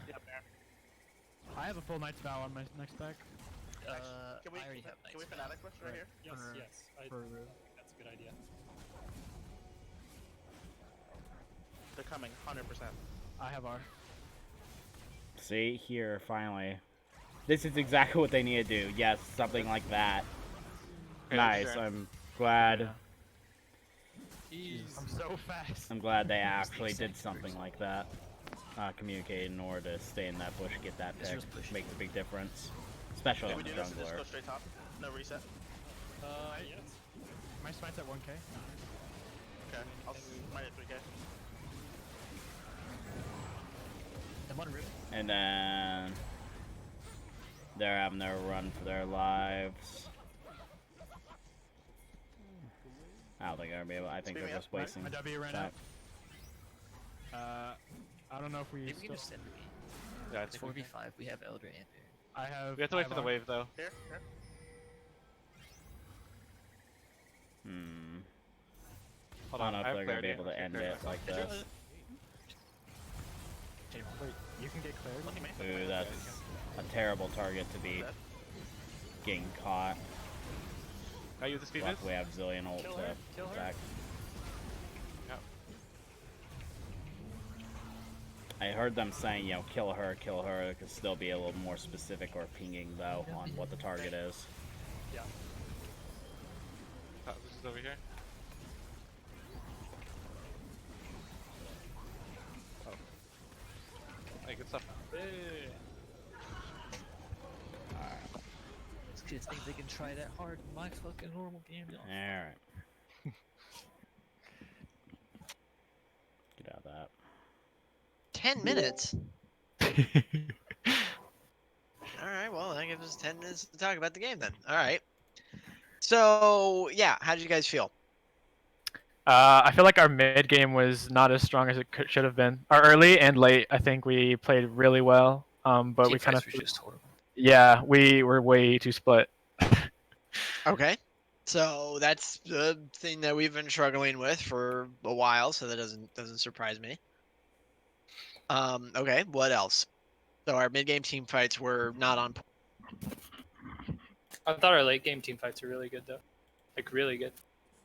Yeah, Baron. I have a full Knight's Vow on my next deck. Can we, I already have can we Knight's fanatic push right here? Yes, For- yes. I for- think that's a good idea. They're coming, 100%. I have R. See, here, finally. This is exactly what they need to do. Yes, something like that. Okay, Nice, sure. I'm glad. I'm so fast. I'm glad they actually did something like that. Communicate in order to stay in that bush, get that This pick, was push. makes a big difference. Especially Can on we the do this and just jungler. go straight top? No reset? Yes. My smite's at 1k. Okay, I'll mine at 3k. I'm on room. And then they're having their run for their lives. I don't think they're gonna be able. I think Speed they're me just up. wasting My W ran time. out. I don't know if we Maybe we still... can just send me. Yeah, I It's think we 4v5. We have Elder and Baron. I have... have to I wait have for the R. wave, though. Here, here. Hold I on, don't know I if have they're gonna be clarity. able to end it like this. Wait, you can get clarity? Looking me. Ooh, that's a terrible target to be Dead. getting caught. Can I use the speed Luckily, we have Zillion ult Kill to her, kill her. attack. Yeah. I heard them saying, you know, kill her, kill her. It could still be a little more specific or pinging, though, on what the target is. Yeah. Oh, this is over here. Oh. Hey, good stuff. Hey. These kids think they can try that hard in my fucking normal game. Alright. Get out of that. 10 minutes. All right, well, that gives us 10 minutes to talk about the game then. All right. So, yeah, how did you guys feel? I feel like our mid game was not as strong as it should have been. Our early and late, I think we played really well. But we kind of, was just horrible. yeah, we were way too split. Okay. So that's the thing that we've been struggling with for a while, so that doesn't surprise me. Okay, what else? So our mid-game team fights were not on point. I thought our late game team fights were really good though. Like really good.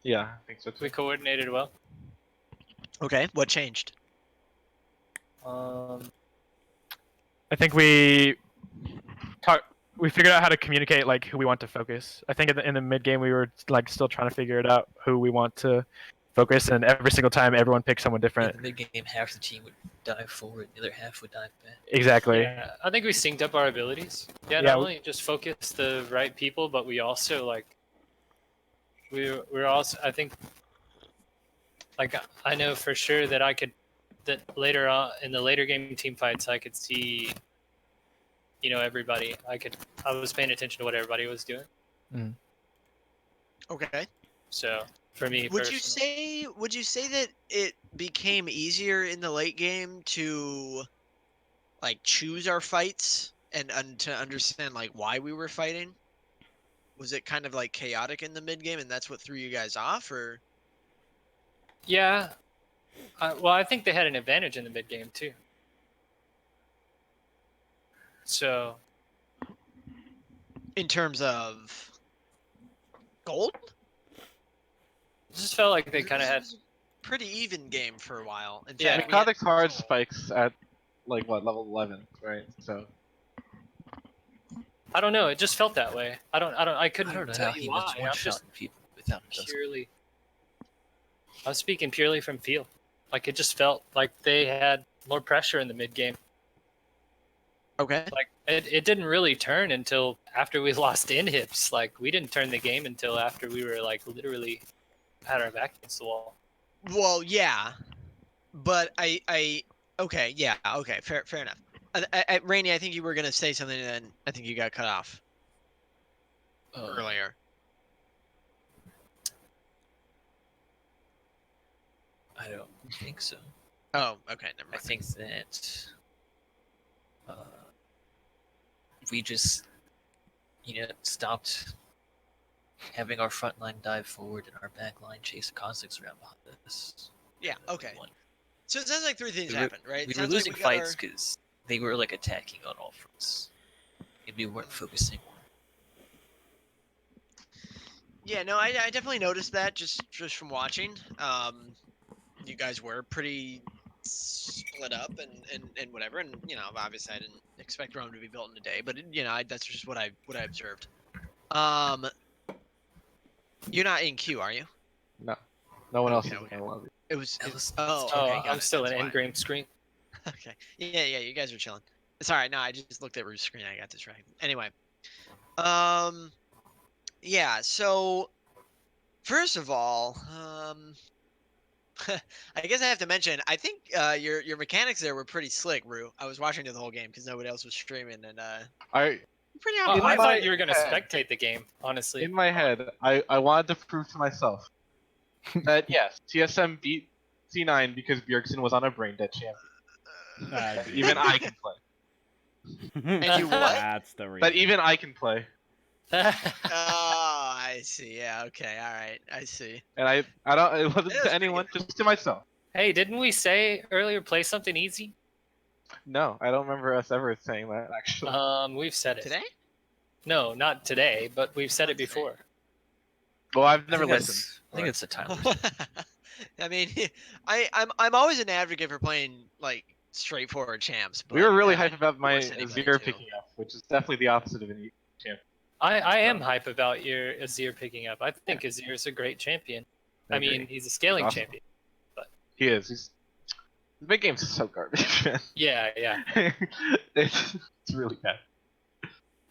Yeah, I think so We too. coordinated well. Okay, what changed? I think we figured out how to communicate like who we want to focus. I think in the mid game we were like still trying to figure it out who we want to focus, and every single time everyone picked someone In different. the mid game, half the team would dive forward, the other half would dive back. Exactly. Yeah, I think we synced up our abilities. Yeah, Yeah, not only just focus the right people, but we also like we're also I think like I know for sure that that later on in the later game team fights I could see everybody. I was paying attention to what everybody was doing. Okay. So for me, Would you say that it became easier in the late game to like choose our fights and to understand like why we were fighting? Was it kind of like chaotic in the mid game and that's what threw you guys off, or? Yeah. Well, I think they had an advantage in the mid game too. So. In terms of gold? It just felt like they kind of It had. was a pretty even game for a while. In Yeah. I fact, mean, we had Codex Hard control. spikes at like what level 11, right? So I don't know. It just felt that way. I couldn't I don't know tell how you he why. was I'm just one-shotting people without just. purely. I was speaking purely from feel. Like it just felt like they had more pressure in the mid game. Okay. Like it didn't really turn until after we lost inhibs. Like we didn't turn the game until after we were like literally had our back against the wall. Well, yeah, but okay, yeah, okay, fair enough. Rainey, I think you were gonna say something, and then I think you got cut off earlier. I don't think so. Oh, okay, never I mind. think that we just, stopped having our front line dive forward and our back line chase the Cossacks around behind us. Yeah, okay. So it sounds like three things We were- happened, right? We It were sounds like losing we got fights because they were like attacking on all fronts, and we weren't focusing. Yeah, no, I definitely noticed that just from watching. You guys were pretty split up and whatever, and obviously I didn't expect Rome to be built in a day, but that's just what I observed. You're not in queue, are you? no one else Okay, is okay. in my lobby. It was. Ellis- Oh, Oh, okay, got I'm it, still that's in why. end game screen. Okay. Yeah, you guys are chilling. Sorry, no, I just looked at Ruth's screen. I got distracted. Anyway. Yeah, so first of all, I guess I have to mention, I think your mechanics there were pretty slick, Rue. I was watching the whole game because nobody else was streaming, and I pretty Oh, on I point. thought you were gonna head- spectate the game. Honestly, in my head, I wanted to prove to myself that yes, TSM beat C9 because Bjergsen was on a brain dead champ. Even I can play. And you what? That's the reason. That even I can play. Oh, I see. Yeah. Okay. All right. I see. And I don't. It wasn't It was to pretty anyone, just to myself. Hey, didn't we say earlier play something easy? No, I don't remember us ever saying that actually. We've said it. Today? No, not today, but we've said Not it today. before. Well, I've I never think that's- listened. I think it's the time. I mean, I'm always an advocate for playing like straightforward champs. But, We were really yeah, hyped about my force anybody Azir to. picking up, which is definitely the opposite of an champ. I am hype about your Azir picking up. I think Azir is a great champion. I agree. mean, he's a scaling Awesome. champion. He is. He's the big game's so garbage. Man. Yeah. it's really bad.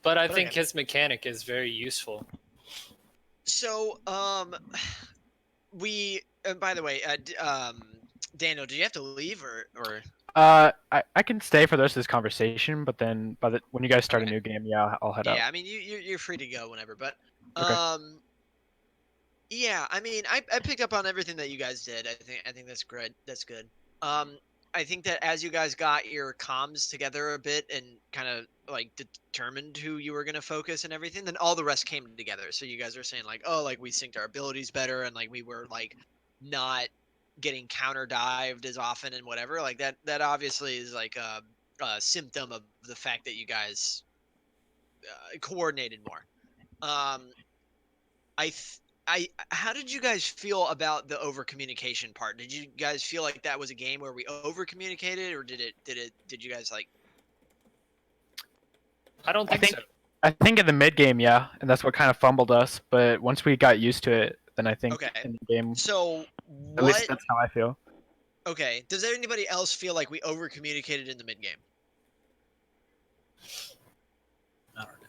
But I But think okay. his mechanic is very useful. So, we. By the way, Daniel, do you have to leave or? I can stay for the rest of this conversation, but then when you guys start a new game, yeah, I'll head out. Yeah, I mean, you're free to go whenever, but Okay. yeah, I mean, I picked up on everything that you guys did. I think that's great. That's good. I think that as you guys got your comms together a bit and kind of like determined who you were gonna focus and everything, then all the rest came together. So you guys are saying like, oh, like we synced our abilities better and like we were like not getting counter dived as often and whatever. Like that obviously is like a symptom of the fact that you guys coordinated more. How did you guys feel about the over communication part? Did you guys feel like that was a game where we over communicated, or did you guys like? I don't think, so. I think in the mid game, yeah, and that's what kind of fumbled us. But once we got used to it, then I think Okay. in the game, So at least what? that's how I feel. Okay. Does anybody else feel like we over communicated in the mid game? I don't know.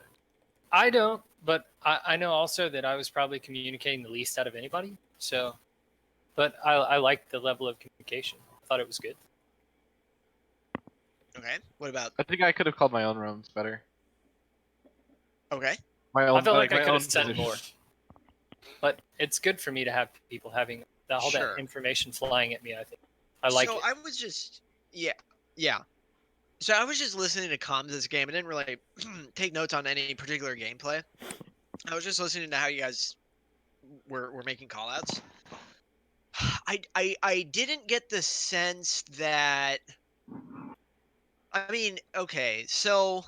I don't, but I know also that I was probably communicating the least out of anybody. So, but I liked the level of communication. I thought it was good. Okay. What about? I think I could have called my own rooms better. Okay. My own. I felt like I my could have own said position. more. But it's good for me to have people having all Sure. that information flying at me. I think I like so it. I was just yeah. So I was just listening to comms this game. I didn't really take notes on any particular gameplay. I was just listening to how you guys were making callouts. I didn't get the sense that. I mean, okay, so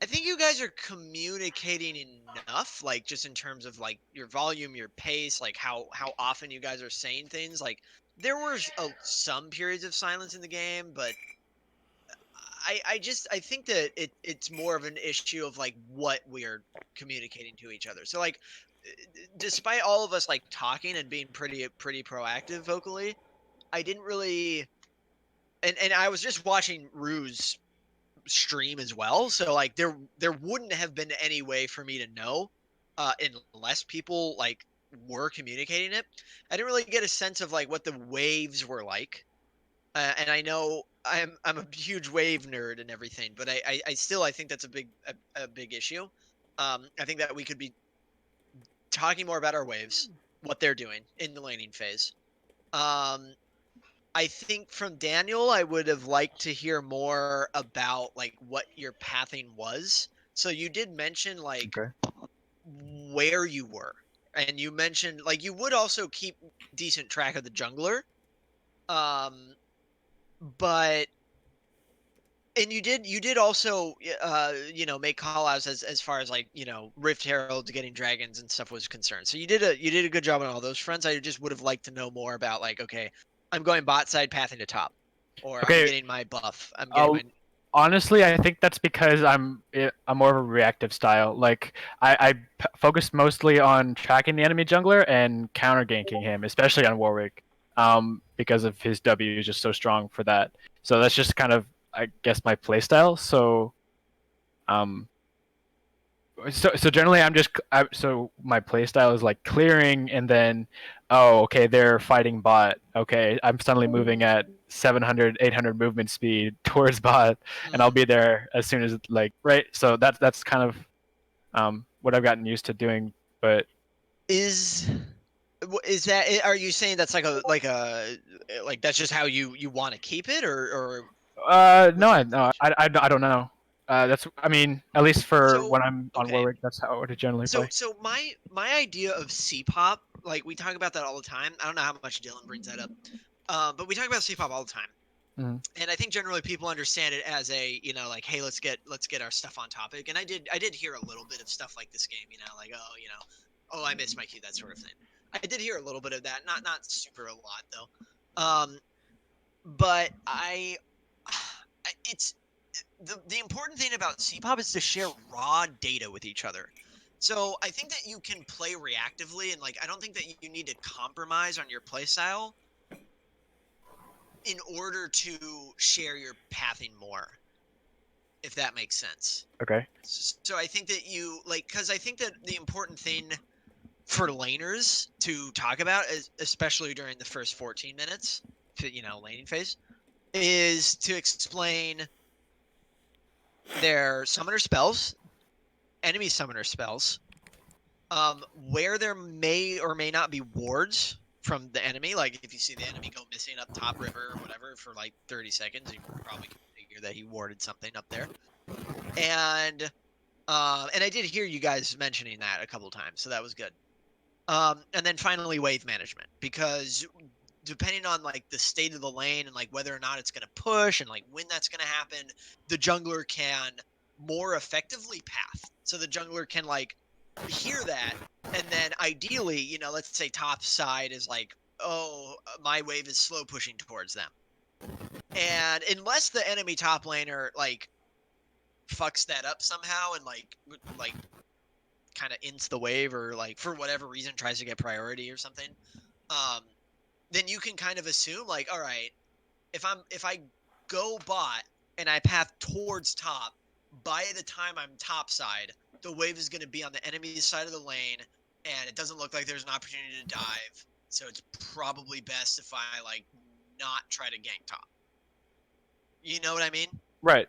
I think you guys are communicating enough, like just in terms of like your volume, your pace, like how often you guys are saying things. Like there were some periods of silence in the game, but I think that it's more of an issue of like what we are communicating to each other. So like, despite all of us like talking and being pretty proactive vocally, I didn't really, and I was just watching Ruse stream as well, so like there wouldn't have been any way for me to know unless people like were communicating it. I didn't really get a sense of like what the waves were like, and I know I'm a huge wave nerd and everything, but I still I think that's a big issue. I think that we could be talking more about our waves, what they're doing in the laning phase. I think from Daniel, I would have liked to hear more about like what your pathing was. So you did mention like where you were, and you mentioned like you would also keep decent track of the jungler, but and you did also make call outs as far as like Rift Herald getting dragons and stuff was concerned. So you did a good job on all those fronts. I just would have liked to know more about like, okay, I'm going bot side pathing to top, or I'm getting my buff. I'm getting Honestly, I think that's because I'm more of a reactive style. Like I focus mostly on tracking the enemy jungler and counter ganking him, especially on Warwick, because of his W is just so strong for that. So that's just kind of, I guess, my playstyle. So generally so my playstyle is like clearing, and then okay, they're fighting bot. Okay, I'm suddenly moving at 700, 800 movement speed towards bot, and I'll be there as soon as like right. So that's kind of what I've gotten used to doing. But is that, are you saying that's like that's just how you want to keep it, or no, I don't know. That's, I mean, at least for when I'm on Warwick, that's how I would generally play. So my idea of C-pop, like we talk about that all the time. I don't know how much Dylan brings that up, but we talk about C-pop all the time. And I think generally people understand it as a, like, hey, let's get our stuff on topic. And I did hear a little bit of stuff like this game, like, oh, I missed my cue, that sort of thing. I did hear a little bit of that, not super a lot though. But it's the important thing about C-pop is to share raw data with each other. So I think that you can play reactively, and like I don't think that you need to compromise on your playstyle in order to share your pathing more, if that makes sense. Okay. So I think that because I think that the important thing for laners to talk about, is, especially during the first 14 minutes, laning phase, is to explain their summoner spells, enemy summoner spells, where there may or may not be wards from the enemy. Like if you see the enemy go missing up top river or whatever for like 30 seconds, you probably can figure that he warded something up there. And I did hear you guys mentioning that a couple times, so that was good. And then finally wave management, because depending on like the state of the lane and like whether or not it's going to push and like when that's going to happen, the jungler can more effectively path. So the jungler can like hear that, and then ideally, let's say top side is like, oh, my wave is slow pushing towards them. And unless the enemy top laner like fucks that up somehow and like kind of ints the wave, or like for whatever reason tries to get priority or something, then you can kind of assume like, all right, if I go bot and I path towards top, by the time I'm top side, the wave is going to be on the enemy's side of the lane, and it doesn't look like there's an opportunity to dive. So it's probably best if I like not try to gank top. You know what I mean? Right.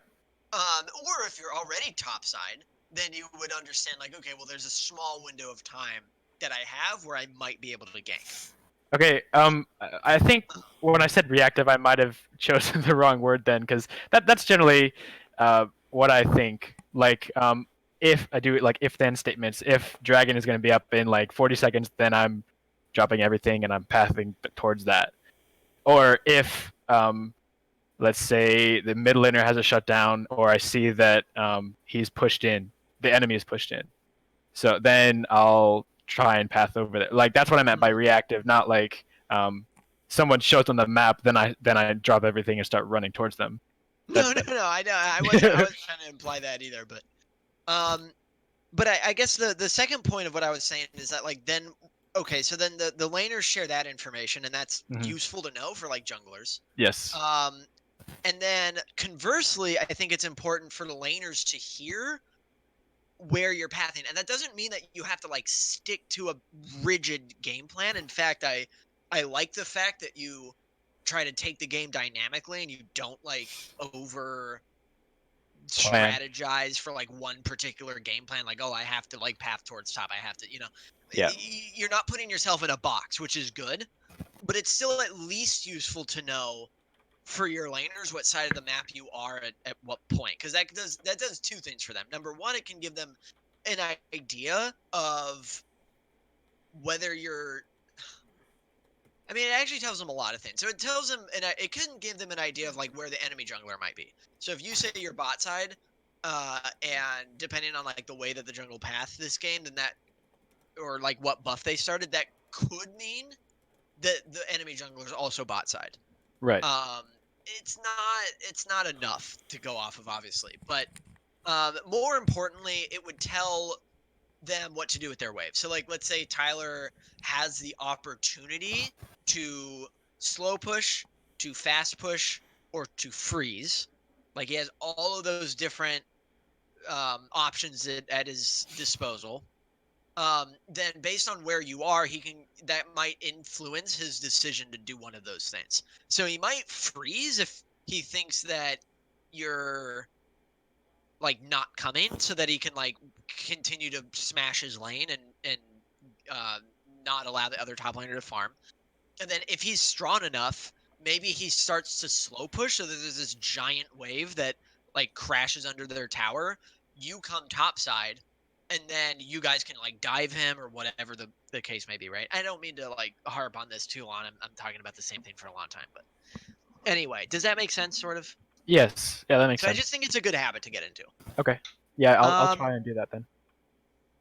Or if you're already top side, then you would understand like, okay, well, there's a small window of time that I have where I might be able to gank. Okay, I think when I said reactive, I might have chosen the wrong word then, because that's generally what I think. Like, if I do like if-then statements, if dragon is going to be up in like 40 seconds, then I'm dropping everything and I'm pathing towards that. Or if let's say the mid laner has a shutdown, or I see that he's pushed in, the enemy is pushed in. So then I'll try and path over there. Like that's what I meant by reactive, not like someone shows on the map, then I drop everything and start running towards them. No, I know. I wasn't trying to imply that either, but I guess the second point of what I was saying is that like then okay, so then the laners share that information, and that's useful to know for like junglers. Yes. And then conversely, I think it's important for the laners to hear where you're pathing, and that doesn't mean that you have to like stick to a rigid game plan. In fact, I like the fact that you try to take the game dynamically and you don't like over strategize for like one particular game plan, like, oh, I have to like path towards top, I have to, Yeah. You're not putting yourself in a box, which is good, but it's still at least useful to know for your laners what side of the map you are at what point, because that does two things for them. Number one, it can give them an idea of whether you're it actually tells them a lot of things. So it tells them, and it can give them an idea of like where the enemy jungler might be. So if you say you're bot side, and depending on like the way that the jungle path this game, then that, or like what buff they started, that could mean that the enemy jungler is also bot side. Right. It's not enough to go off of, obviously, but more importantly, it would tell them what to do with their wave. So like, let's say Tyler has the opportunity to slow push, to fast push, or to freeze. Like he has all of those different options at his disposal. Then based on where you are, that might influence his decision to do one of those things. So he might freeze if he thinks that you're like not coming, so that he can like continue to smash his lane and not allow the other top laner to farm. And then if he's strong enough, maybe he starts to slow push so that there's this giant wave that like crashes under their tower. You come topside, and then you guys can like dive him or whatever the case may be, right? I don't mean to like harp on this too long. I'm talking about the same thing for a long time, but anyway, does that make sense, sort of? Yes. Yeah, that makes So sense. I just think it's a good habit to get into. Okay. Yeah, I'll try and do that then.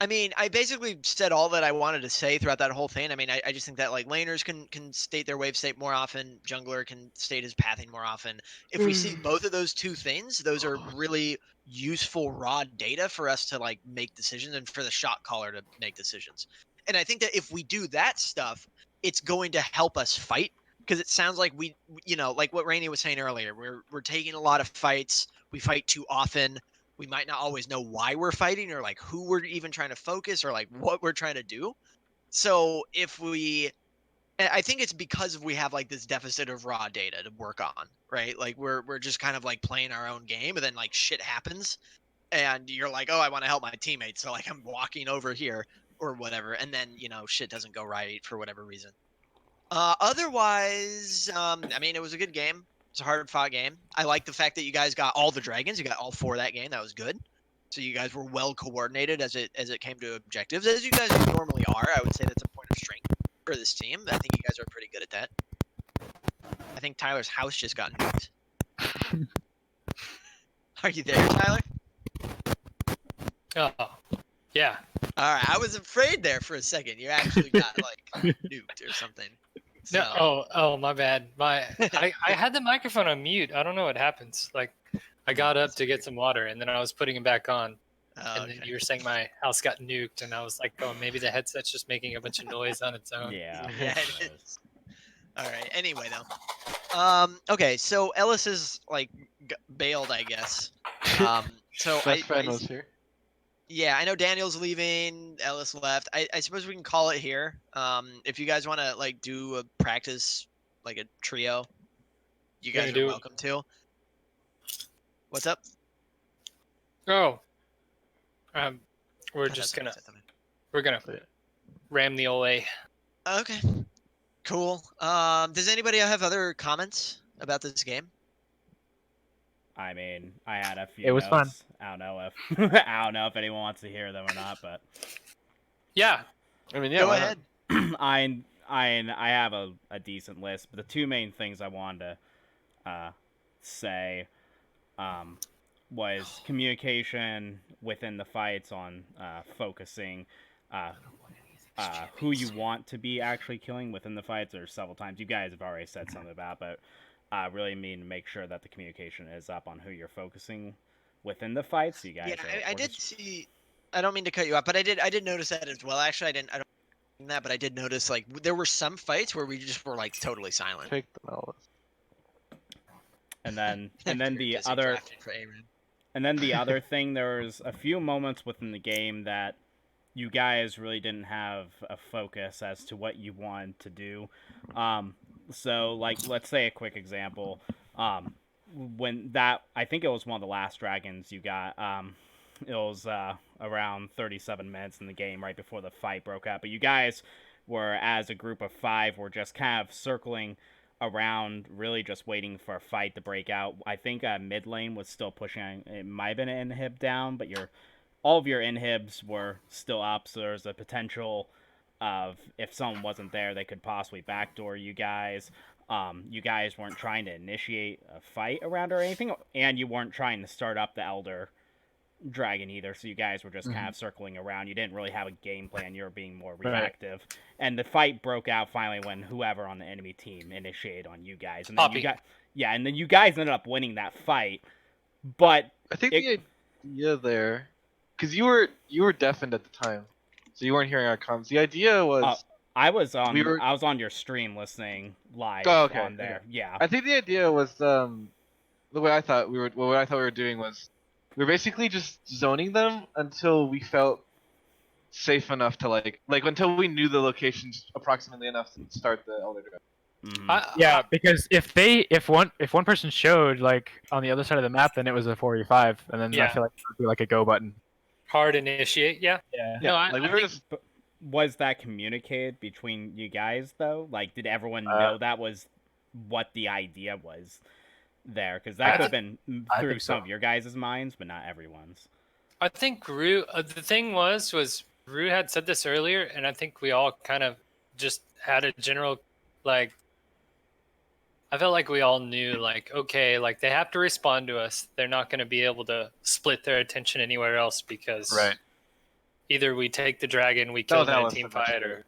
I mean, I basically said all that I wanted to say throughout that whole thing. I mean, I just think that like laners can state their wave state more often, jungler can state his pathing more often. If we see both of those two things, those are really useful raw data for us to like make decisions and for the shot caller to make decisions. And I think that if we do that stuff, it's going to help us fight, because it sounds like we like what Rainey was saying earlier, we're taking a lot of fights, we fight too often. We might not always know why we're fighting, or like who we're even trying to focus, or like what we're trying to do. So I think it's because we have like this deficit of raw data to work on, right? Like we're just kind of like playing our own game, and then like shit happens, and you're like, oh, I want to help my teammates, so like I'm walking over here or whatever, and then shit doesn't go right for whatever reason. Otherwise, it was a good game. It's a hard-fought game. I like the fact that you guys got all the dragons. You got all 4 that game. That was good. So you guys were well coordinated as it came to objectives, as you guys normally are. I would say that's a point of strength for this team. I think you guys are pretty good at that. I think Tyler's house just got nuked. Are you there, Tyler? Oh, yeah. All right. I was afraid there for a second. You actually got like nuked or something. So. No, oh, my bad. I had the microphone on mute. I don't know what happens. Like, I got up to get some water, and then I was putting it back on. And then you were saying my house got nuked, and I was like, oh, maybe the headset's just making a bunch of noise on its own. Yeah. Yeah, it is. All right. Anyway, though. Okay, so Ellis is like bailed, I guess. So Best friend was here. Yeah, I know Daniel's leaving. Ellis left. I suppose we can call it here. If you guys want to like do a practice, like a trio, you guys are welcome to. What's up? Oh, we're gonna ram the old A. Okay, cool. Does anybody have other comments about this game? I mean, I had a few. It was fun. I don't know if anyone wants to hear them or not, but yeah. I mean, yeah. Go ahead. I have a decent list, but the two main things I wanted to say was communication within the fights on focusing who you want to be actually killing within the fights. There's several times you guys have already said something about, but really mean to make sure that the communication is up on who you're focusing within the fights. So you guys, I did see. I don't mean to cut you off, but I did notice that as well. Actually, I don't mean that, but I did notice like there were some fights where we just were like totally silent. Take the Ellis. And then the Busy other. drafting for A-Ren. And then the other thing, there was a few moments within the game that you guys really didn't have a focus as to what you wanted to do. So, like, let's say a quick example. When that, I think it was one of the last dragons you got. It was around 37 minutes in the game right before the fight broke out. But you guys were, as a group of 5, were just kind of circling around, really just waiting for a fight to break out. I think mid lane was still pushing. It might have been an inhib down, but all of your inhibs were still up, so there's a potential of if someone wasn't there, they could possibly backdoor you guys. You guys weren't trying to initiate a fight around or anything, and you weren't trying to start up the Elder Dragon either, so you guys were just kind of circling around. You didn't really have a game plan. You were being more reactive. Right. And the fight broke out finally when whoever on the enemy team initiated on you guys. And then and then you guys ended up winning that fight. But I think the idea there, because you were deafened at the time, so you weren't hearing our comms. The idea was I was on your stream listening live on there. Yeah. I think the idea was the way I thought we were doing was we were basically just zoning them until we felt safe enough to like until we knew the locations approximately enough to start the Elder Dragon. Yeah, because if one person showed like on the other side of the map, then it was a 4v5, and then I feel like it would be like a go button. Hard initiate, yeah. No, was that communicated between you guys though? Like, did everyone know that was what the idea was there? Because that could have been through some of your guys' minds, but not everyone's. I think Rue. The thing was Rue had said this earlier, and I think we all kind of just had a general like. I felt like we all knew, like, okay, like they have to respond to us. They're not going to be able to split their attention anywhere else because either we take the dragon, we kill that team fight, or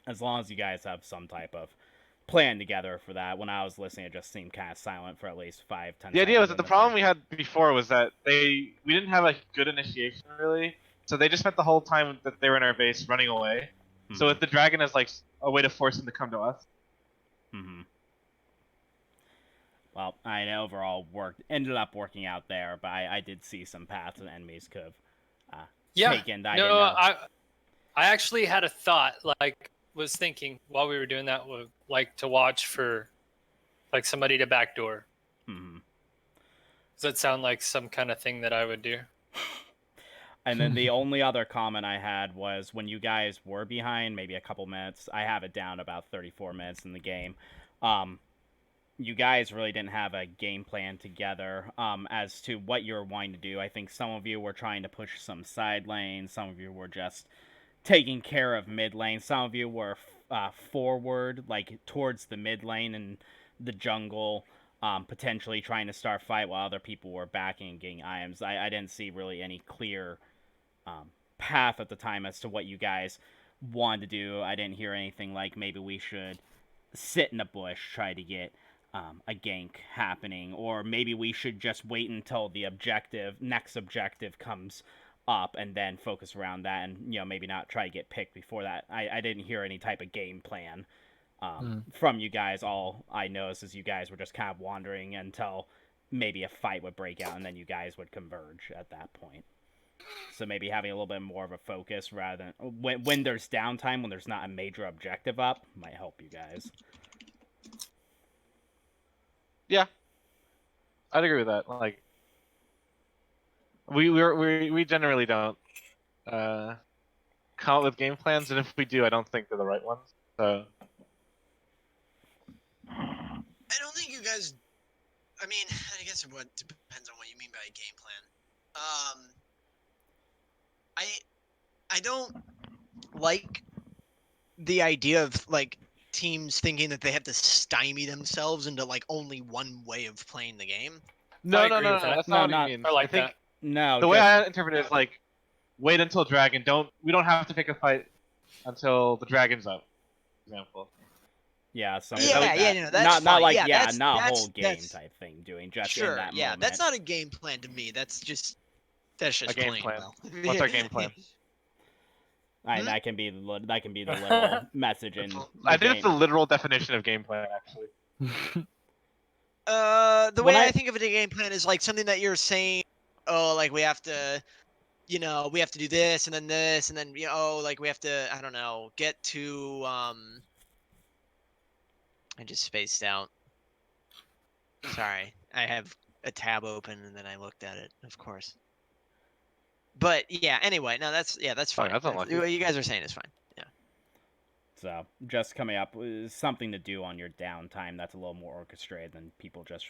as long as you guys have some type of plan together for that. When I was listening, it just seemed kind of silent for at least 5-10 seconds. The idea was that the problem we had before was that we didn't have a good initiation really, so they just spent the whole time that they were in our base running away. So if the dragon is like a way to force them to come to us. Well, I know overall ended up working out there, but I did see some paths and enemies could have taken. I actually had a thought, like, was thinking while we were doing that, like to watch for like somebody to backdoor. Does that sound like some kind of thing that I would do? And then the only other comment I had was when you guys were behind, maybe a couple minutes. I have it down about 34 minutes in the game. You guys really didn't have a game plan together as to what you were wanting to do. I think some of you were trying to push some side lanes. Some of you were just taking care of mid lane. Some of you were forward, like towards the mid lane and the jungle, potentially trying to start fight while other people were backing and getting items. I didn't see really any clear path at the time as to what you guys wanted to do. I didn't hear anything like maybe we should sit in a bush, try to get a gank happening, or maybe we should just wait until the next objective comes up and then focus around that, and maybe not try to get picked before that. I didn't hear any type of game plan from you guys. All I noticed is you guys were just kind of wandering until maybe a fight would break out, and then you guys would converge at that point. So maybe having a little bit more of a focus rather than when there's downtime, when there's not a major objective up, might help you guys. Yeah, I'd agree with that. Like, we generally don't come up with game plans, and if we do, I don't think they're the right ones. So I don't think you guys. I mean, I guess it depends on what you mean by a game plan. I don't like the idea of like teams thinking that they have to stymie themselves into like only one way of playing the game. No, I no, agree no, with no. that. That's No, not what not- he means. I like I think that. No, the way just- I interpret it is like, wait until dragon. We don't have to pick a fight until the dragon's up. For example. Yeah, something Yeah, like yeah, that. no, that's not fine. like Yeah, not a whole game that's type thing. Doing just sure. in that Yeah, moment. that's not a game plan to me. That's just game plain, plan. Will. What's our game plan? That can be the little message in. I think it's the game. literal definition of game plan, actually. The When way I- I think of it, a game plan is like something that you're saying. Oh, like we have to, we have to do this and then this and then like we have to. I don't know, get to. I just spaced out. Sorry, I have a tab open and then I looked at it. Of course. But yeah. Anyway, no, that's fine. that's unlucky. What you guys are saying is fine. Yeah. So just coming up with something to do on your downtime that's a little more orchestrated than people just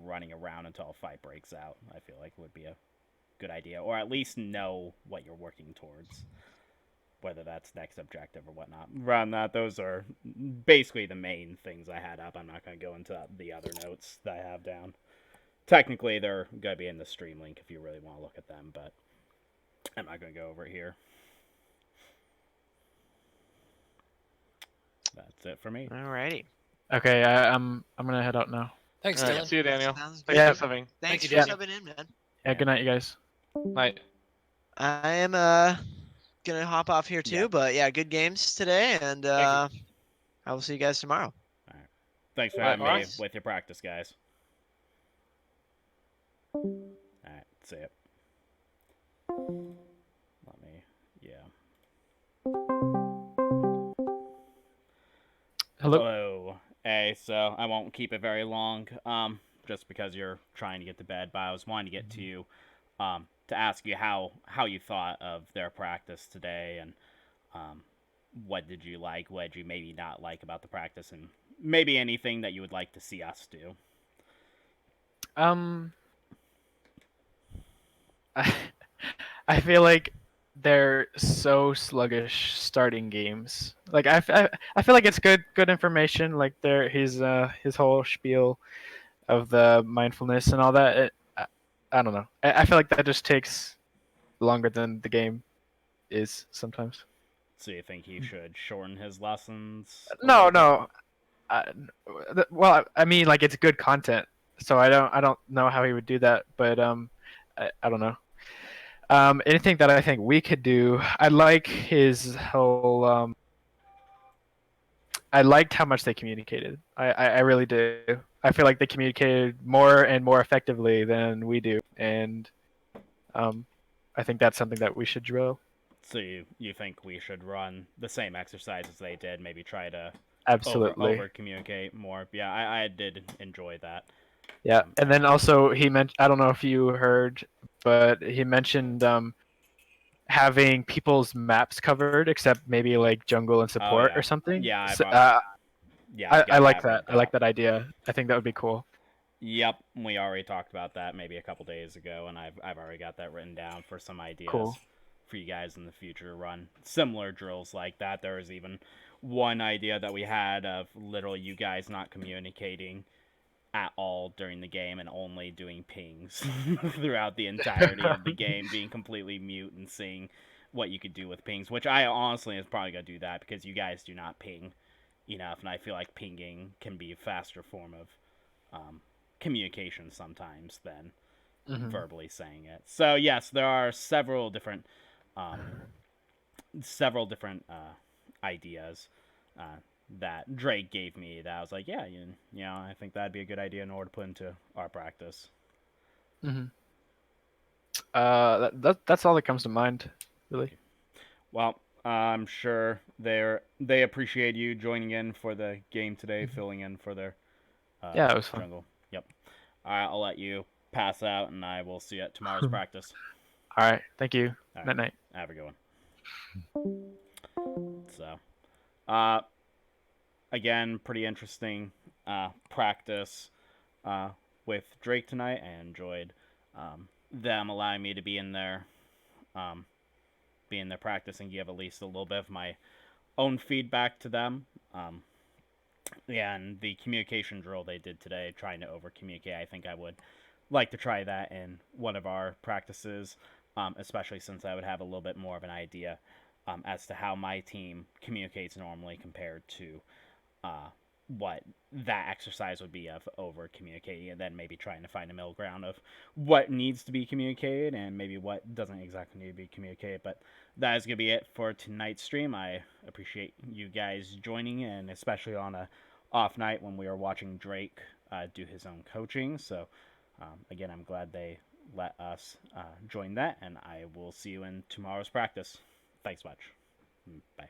running around until a fight breaks out. I feel like would be a good idea, or at least know what you're working towards, whether that's next objective or whatnot. Around that, those are basically the main things I had up. I'm not going to go into the other notes that I have down. Technically, they're going to be in the stream link if you really want to look at them, but I'm not going to go over it here. That's it for me. Alrighty. Okay, I'm gonna head out now. Thanks, All right, Dylan. see you, Daniel. Sounds Thanks Yeah. for subbing. Thanks you, for Daniel. subbing in, man. Yeah, good night, you guys. Night. I am gonna hop off here too, Yeah. but yeah, good games today, and I will see you guys tomorrow. Thanks for All right, having me alright. with your practice, guys. Alright, see ya. Let me, Hello. Hello. Hey, so I won't keep it very long, just because you're trying to get to bed, but I was wanting to get to you, to ask you how you thought of their practice today, and, what did you like, what did you maybe not like about the practice, and maybe anything that you would like to see us do. I feel like they're so sluggish starting games. Like I feel like it's good information. Like his whole spiel of the mindfulness and all that. I don't know. I feel like that just takes longer than the game is sometimes. So you think he should shorten his lessons? No. Well, I mean, like it's good content, so I don't know how he would do that, but I don't know. Anything that I think we could do, I like his whole. I liked how much they communicated. I really do. I feel like they communicated more and more effectively than we do, and I think that's something that we should drill. So you think we should run the same exercises they did? Maybe try to Absolutely. over communicate more. Yeah, I did enjoy that. Yeah, and then also he mentioned, I don't know if you heard, but he mentioned having people's maps covered except maybe like jungle and support yeah. or something. Yeah, So, yeah. I like that. I like that idea. I think that would be cool. Yep, we already talked about that maybe a couple days ago, and I've already got that written down for some ideas Cool. for you guys in the future to run similar drills like that. There was even one idea that we had of literally you guys not communicating at all during the game and only doing pings throughout the entirety of the game, being completely mute and seeing what you could do with pings, which I honestly is probably going to do that because you guys do not ping enough, and I feel like pinging can be a faster form of communication sometimes than verbally saying it. So yes, there are several different ideas that Drake gave me that I was like, yeah, I think that'd be a good idea in order to put into our practice. That's all that comes to mind, really. Well, I'm sure they appreciate you joining in for the game today, filling in for their Yeah, it was fun. jungle. Yep. All right, I'll let you pass out, and I will see you at tomorrow's practice. All right, thank you. All right. Night night. Have a good one. So, again, pretty interesting practice with Drake tonight. I enjoyed them allowing me to be in their practice and give at least a little bit of my own feedback to them. Yeah, and the communication drill they did today, trying to over communicate, I think I would like to try that in one of our practices, especially since I would have a little bit more of an idea as to how my team communicates normally compared to what that exercise would be of over communicating, and then maybe trying to find a middle ground of what needs to be communicated and maybe what doesn't exactly need to be communicated. But that is going to be it for tonight's stream. I appreciate you guys joining, and especially on a off night when we are watching Drake do his own coaching. So again, I'm glad they let us join that, and I will see you in tomorrow's practice. Thanks much. Bye.